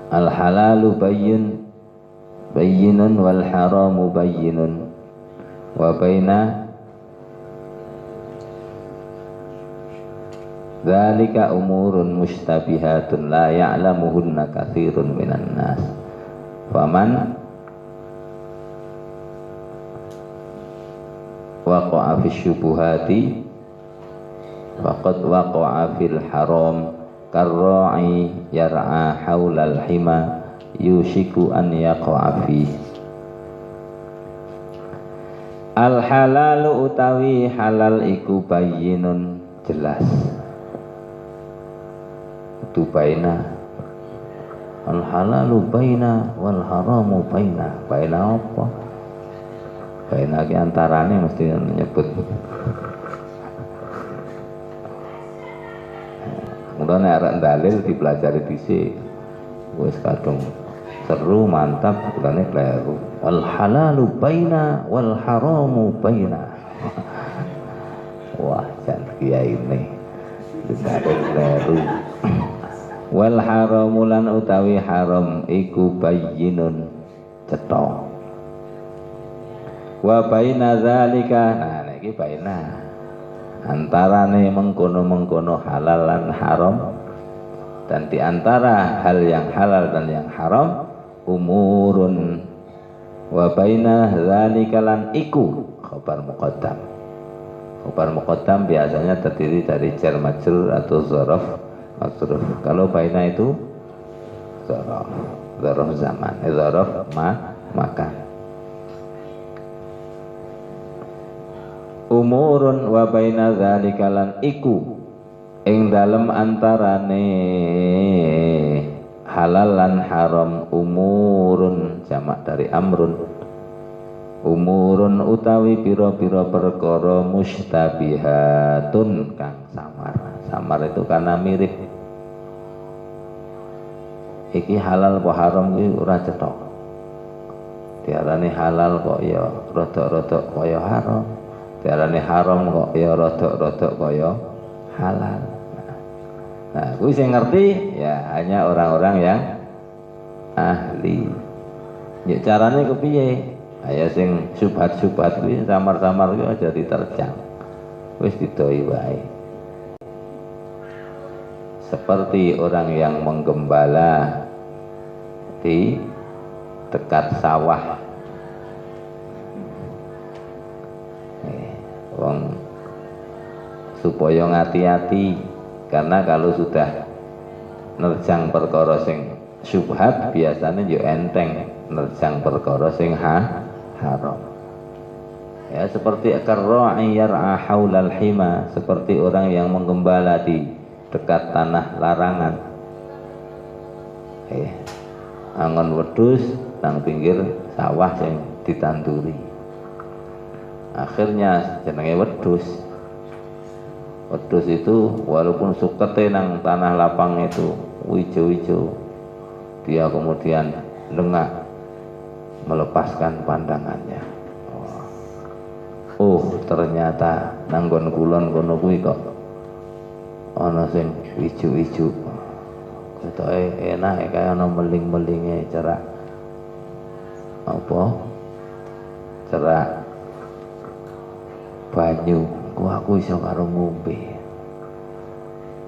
Al halalu bayyinun wal haramu bayyinun wa baina dzalika umurun mushtabihatun la ya'lamuhunna katsirun minan nas. Faman waqa'a fi syubuhati faqad waqa'a fil haram karra'i yar'a haulal hima yushiku an yaqa'a fi. Al halalu utawi halal iku bayyinun jelas, itu baina. Al halalu baina wal haramu baina. Baina apa? Baina ki antarane mesti nyebut. Mulane arek dalil dipelajari dhisik. Wis kadung seru mantap mulane kleru. Wal halalu baina wal haramu baina. Wah, jan kiai ini. Dalil kleru. Wal haramu lan utawi haram iku bayyinun cetha. Wa baina dzalika, nah niki baina antarane mengkono-mengkono halal lan haram, dan di antara hal yang halal dan yang haram umurun. Wa baina dzalika lan iku khabar muqaddam. Khabar muqaddam biasanya terdiri dari jar majrur atau dzaraf majrur. Kalau baina itu dzaraf zaman, dzaraf makan. Umurun wa baina dzalika lan iku ing dalem antarane halal lan haram umurun jamak dari amrun. Umurun utawi pira-pira perkara mustabihatun kang samar. Samar itu karena mirip. Iki halal apa haram iki ora cetha. Diarani halal kok ya rodok-rodok kaya haram. Diarani haram kok ya rodok-rodok kaya halal. Nah, kuwi sing ngerti ya hanya orang-orang yang ahli. Ya carane kepiye? Ya sing subhat-subhat kuwi samar-samar kuwi aja diterjang. Wis didoi wae. Seperti orang yang menggembala di dekat sawah. Wong supaya ngati-hati, karena kalau sudah nerjang perkara sing syubhat biasanya yo enteng nerjang perkara sing haram. Ya seperti karra'i yar'a haulal hima, seperti orang yang menggembala di dekat tanah larangan. Angon wedhus nang pinggir sawah sing ditanduri. Akhirnya jenenge wedhus. Wedhus itu walaupun sukete nang tanah lapang itu ijo-ijo, dia kemudian lengah melepaskan pandangannya. Oh, ternyata nanggon kulon kono kuwi kok ana sing ijo-ijo. Ketoke enak kaya ana meling-melinge cerak apa? Cerak banyu, aku iso karo ngombe.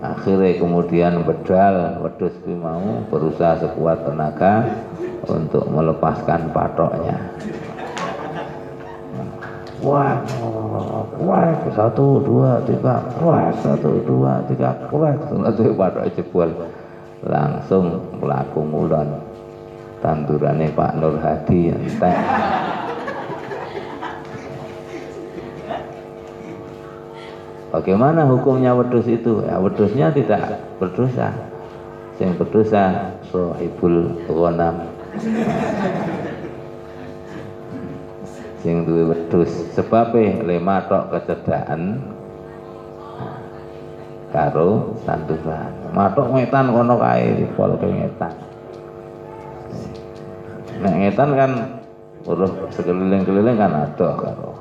Akhirnya kemudian bedal wedhus kuwi mau berusaha sekuat tenaga untuk melepaskan patoknya. Wah, 1, 2, 3, wah 1, 2, 3, wah langsung patok jebol, langsung mlaku ngulon. Tandurane Pak Nur Hadi entek. Bagaimana hukumnya wedhus itu? Ya wedhusnya tidak berdosa. Yang berdosa sahibul ghanam. sing duwe wedhus sebabe le matok kecedhaken karo tanduran. Matok ngetan kono kae dipol ke ngetan. Nek ngetan kan uruh sekeliling-keliling kan adoh karo.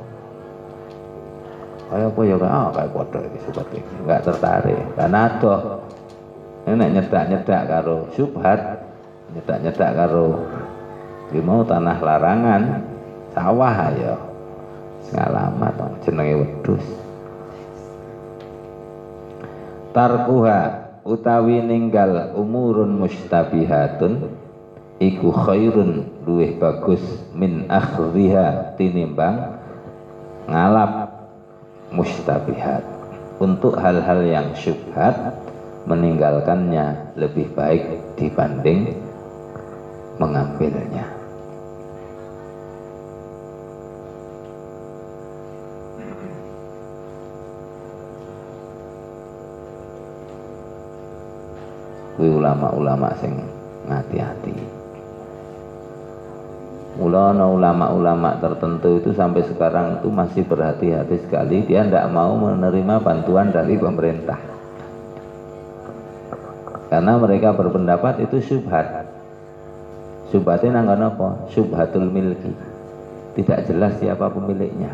Kaya apa ya kayak padha iki seperti iki. Enggak tertarik. Kan adoh. Nek nyedak-nyedak karo syubhat, nyedak-nyedak karo iki mau tanah larangan, sawah ya. Sing alamat jenenge wedhus. Tarkuha utawi ninggal umurun mustabihatun iku khairun luwih bagus min akhdhiha tinimbang ngalap mustabihat. Untuk hal-hal yang syubhat meninggalkannya lebih baik dibanding mengambilnya. Ulama-ulama sing ngati-hati. Ulama-ulama tertentu itu sampai sekarang itu masih berhati-hati sekali. Dia tidak mau menerima bantuan dari pemerintah karena mereka berpendapat itu syubhat. Syubhatnya nanggon apa? Syubhatul milki, tidak jelas siapa pemiliknya.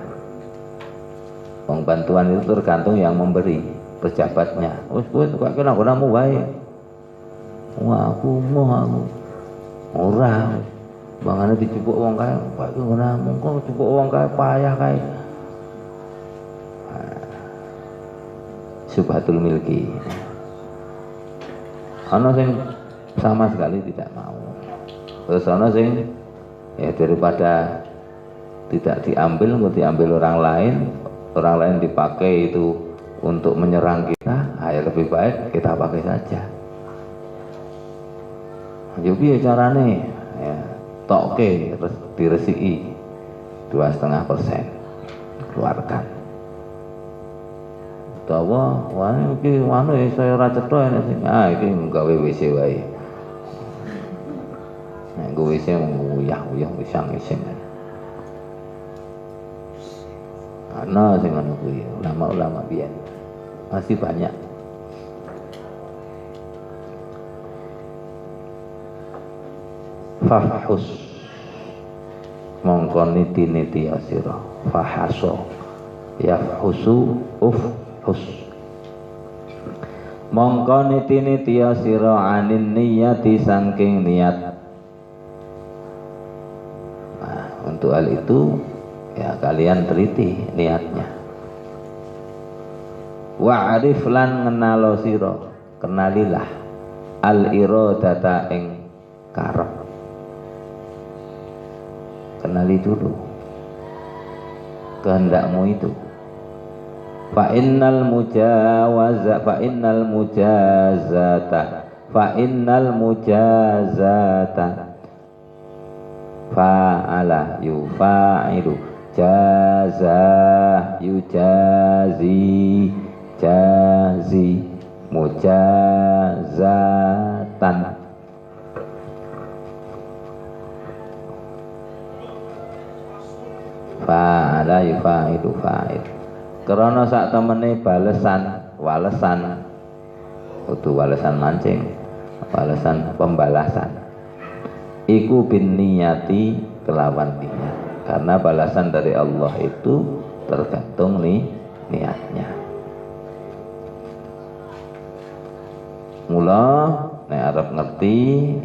Bantuan itu tergantung yang memberi, pejabatnya. Wes kok kena gunamu wae. Wah aku ora bangane dicupuk wong kae, kok gunamu kok cupuk wong kae payah kae. Syubhatul milki. Ana sing sama sekali tidak mau. Terus ana sing ya daripada tidak diambil, mau diambil orang lain dipakai itu untuk menyerang kita, ya lebih baik kita pakai saja. Jadi carane ya, toke terus diresiki 2,5% keluarkan. Utawa wah iki anu saya ora cetha enek sing iki nggawe WC wae. Nek nggo WC nguyah-uyah pisang isin. Ana sing ngono kuwi ulama-ulama biyen. Masih banyak. Fahus mongko niti-niti asira fahaso yafhusu ufhus mongko niti-niti asira anin niyati saking niat. Nah, untuk hal itu ya kalian teliti niatnya. Wa'arif lan ngenalo sira, kenalilah al iradata ing karep. Kenali dulu kehendakmu itu. Fa innal mujazata fa'ala yufa'ilu jaza yujazi jazi mujazatan. Fa'ala yufa'ilu fa'il. Karena sak temene balesan, walesan. Itu walesan mancing, walesan pembalasan. Iku bin niyati kelawan niat. Karena balasan dari Allah itu tergantung niatnya. Mula nek arep ngerti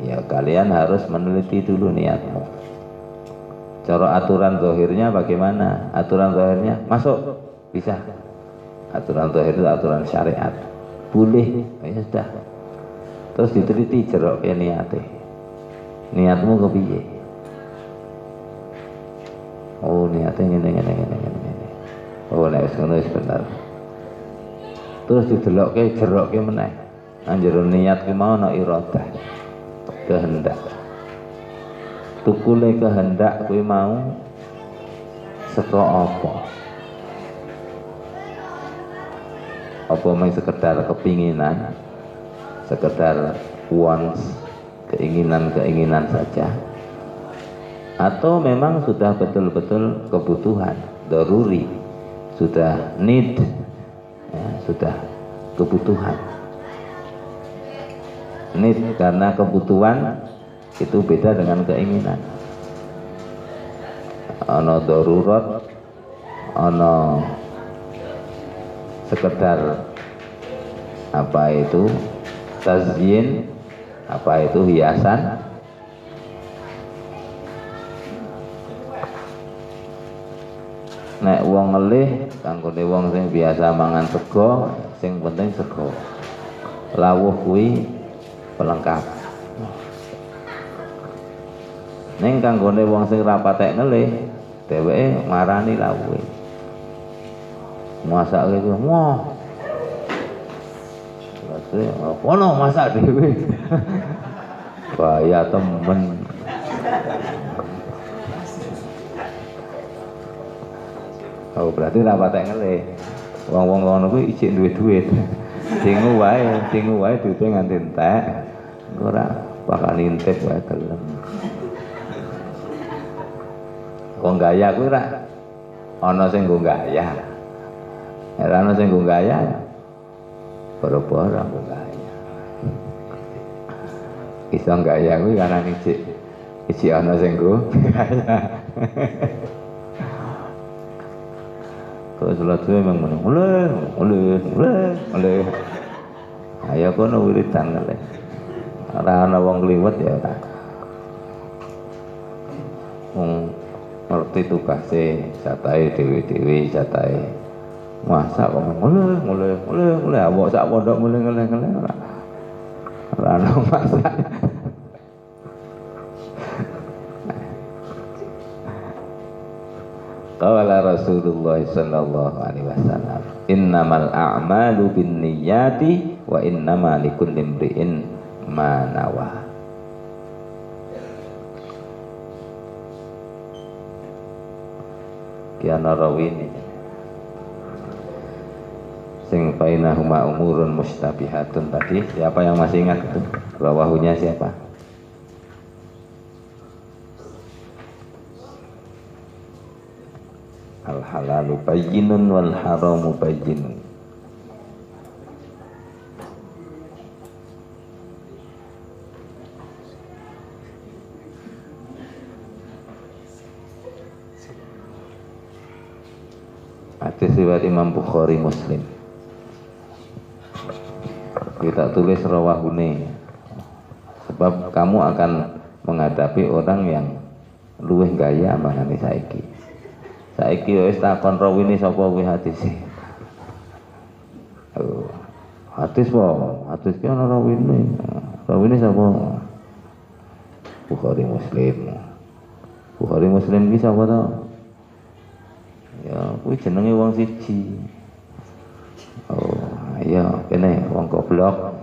ya kalian harus meneliti dulu niatmu. Cara aturan zahirnya bagaimana? Aturan zahirnya masuk bisa. Aturan zahir itu aturan syariat. Boleh, ya sudah. Terus diteliti jeroknya niatnya. Niatmu kepiye? Oh niatnya ngene. Oh nek wis bener. Terus didelokke jeroknya meneh. Anjero niat ki mau ana iradah. Kehendak. Tukule kehendak kuwi mau saka apa? Apa mung sekedar kepinginan, sekedar wants, keinginan saja, atau memang sudah betul-betul kebutuhan daruri, sudah need, ya, sudah kebutuhan. Need karena kebutuhan itu beda dengan keinginan. Ono darurat, ono sekedar apa itu tazyin, apa itu hiasan. Nek wong ngelih kanggone wong sing biasa mangan sego, sing penting sego. Lawuh kuwi pelengkap. Ning kanggone wong sing ra patek ngelih, dheweke marani lawuhe. Masak iku, wah. Ono masak dhewe. Bahaya temen. Oh berarti ra patek ngelih. Wong-wong ngono kuwi ijik duwe duit. Dingu wae duite nganti entek. Ora bakal nintip wae gelem. Wong gaya kuwi ra ana sing nggo gaya. Ora ana sing nggo gaya. Boro-boro nggo gaya. Iso gaya kuwi karena ijik ana sing nggo gaya. Kalau sholat subuh memang menang, mulai. Ayo kono wiridan kali. Ora ana wong kliwet ya ora. Wong ngerti tugase, jatahe dhewe-dhewe, jatahe masak kok mulai awak sak pondok mulai ora. Ora ana masak. Qala Rasulullah sallallahu alaihi wasallam, innamal a'malu binniyati wa innama likulli imri'in ma nawa. Kiana rawini sing bainahuma umurun mustabihatun tadi, siapa yang masih ingat itu? Rawahunya siapa? Al halalu bayyinun wal haramu bayyinun. Hadis riwayat Imam Bukhari Muslim. Kita tulis rawahune sebab kamu akan menghadapi orang yang luwih gaya mangane saiki. Saiki wis takon rawine sapa kuwi hadis. Oh. Hadis po, hadis ki ana rawine. Rawine sapa? Bukhari Muslim. Bukhari Muslim ki sapa to? Ya, kuwi jenenge wong siji. Oh, iya kene wong goblok.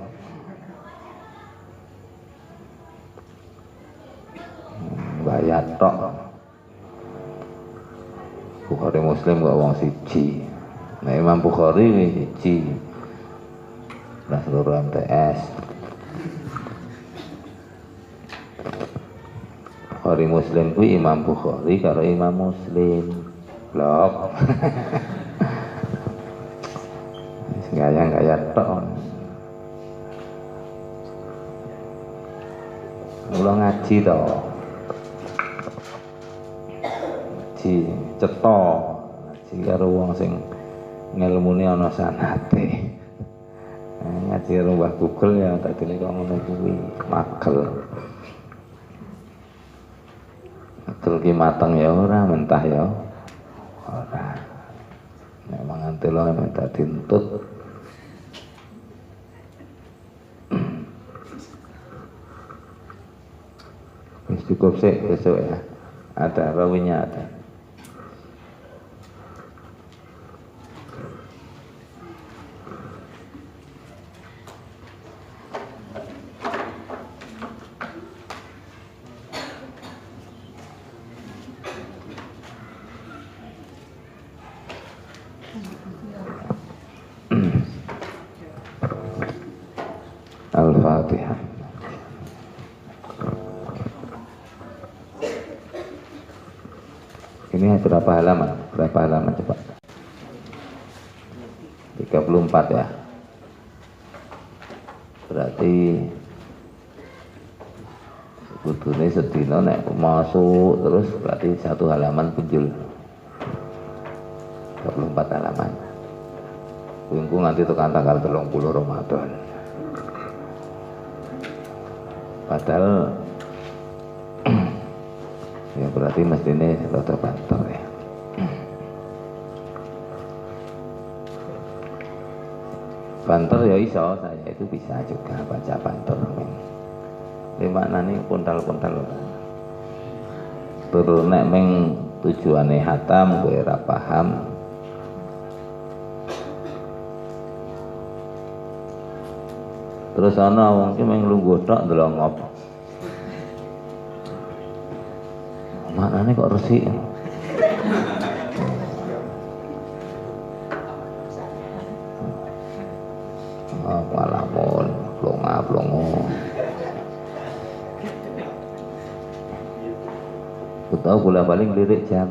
Bayar tok. Bukhari Muslim kok wong siji. Nah Imam Bukhari siji. Lah seluruh MTS. Bukhari Muslim kuwi Imam Bukhari karo Imam Muslim. Blok. Gaya tok. Mula ngaji to. Cetha ngaji karo wong sing ngelmune ana sanate. Ngaji karo Mbah Google ya dadine kok ngono kuwi magel. Magel ki mateng ya ora, mentah ya ora. Nek mangan telo mek dadi entut. Wis cukup sik besok ya. Ada rawinya ada. Al-Fatihah. Ini berapa halaman? Berapa halaman coba? 34 ya. Berarti kudune sedina nek masuk terus berarti satu halaman punjul. 24 halaman. Minggu nganti tekan tanggal 30 Ramadan. Padahal ya berarti mestinya rada banter ya. Banter ya iso, saya itu bisa juga baca banter. Ini maknanya kontal-kontal. Terus nek meng tujuane hatam kowe ora paham. Terus ana wong ki meng lungguh tok ndelongop. Maknane kok resik. Walaupun plonga-plongo. Aku tahu bola paling lirik jam.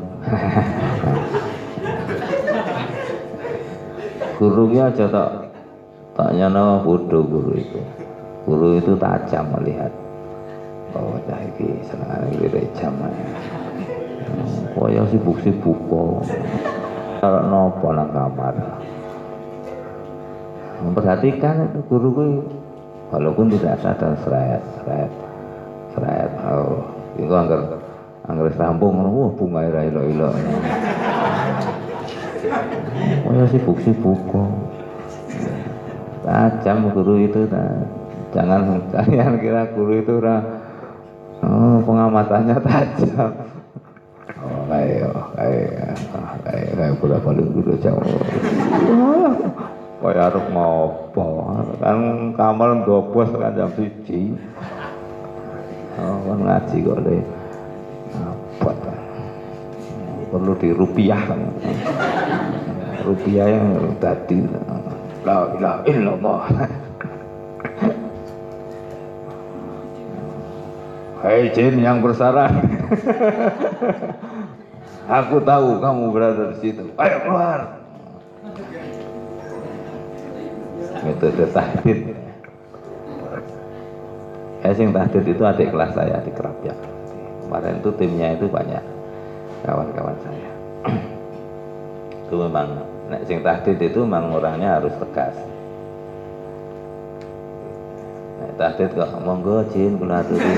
Gurunya aja tak nyana bodoh guru itu. Guru itu tajam melihat. Oh, cah iki senengane lirik jam. Kaya sibuk-sibuk kok. Karo nopo nang kamar. Memperhatikan itu guru gue, walaupun tidak sadar seret. Oh, itu angger rampung, wah bunga ilo. Oh ya sibuk kok. Tajam guru itu, jangan kalian kira guru itu pengamatannya tajam. Oh kayak bola paling guru jauh. Kaya arep ngopo kan kamar ndobos kan jam 1. Oh kan ngaji kok le apa perlu dirupiah kan. Rupiah yang tadi la ilaha illallah. Hai jin yang bersarang. Aku tahu kamu berada di situ, ayo keluar. Metode tahdid. Sing tahdid itu adik kelas saya di Kerapia. Kemarin itu timnya itu banyak kawan-kawan saya. Itu memang sing tahdid itu memang orangnya harus tegas. Tahdid kok monggo jin kula aturi.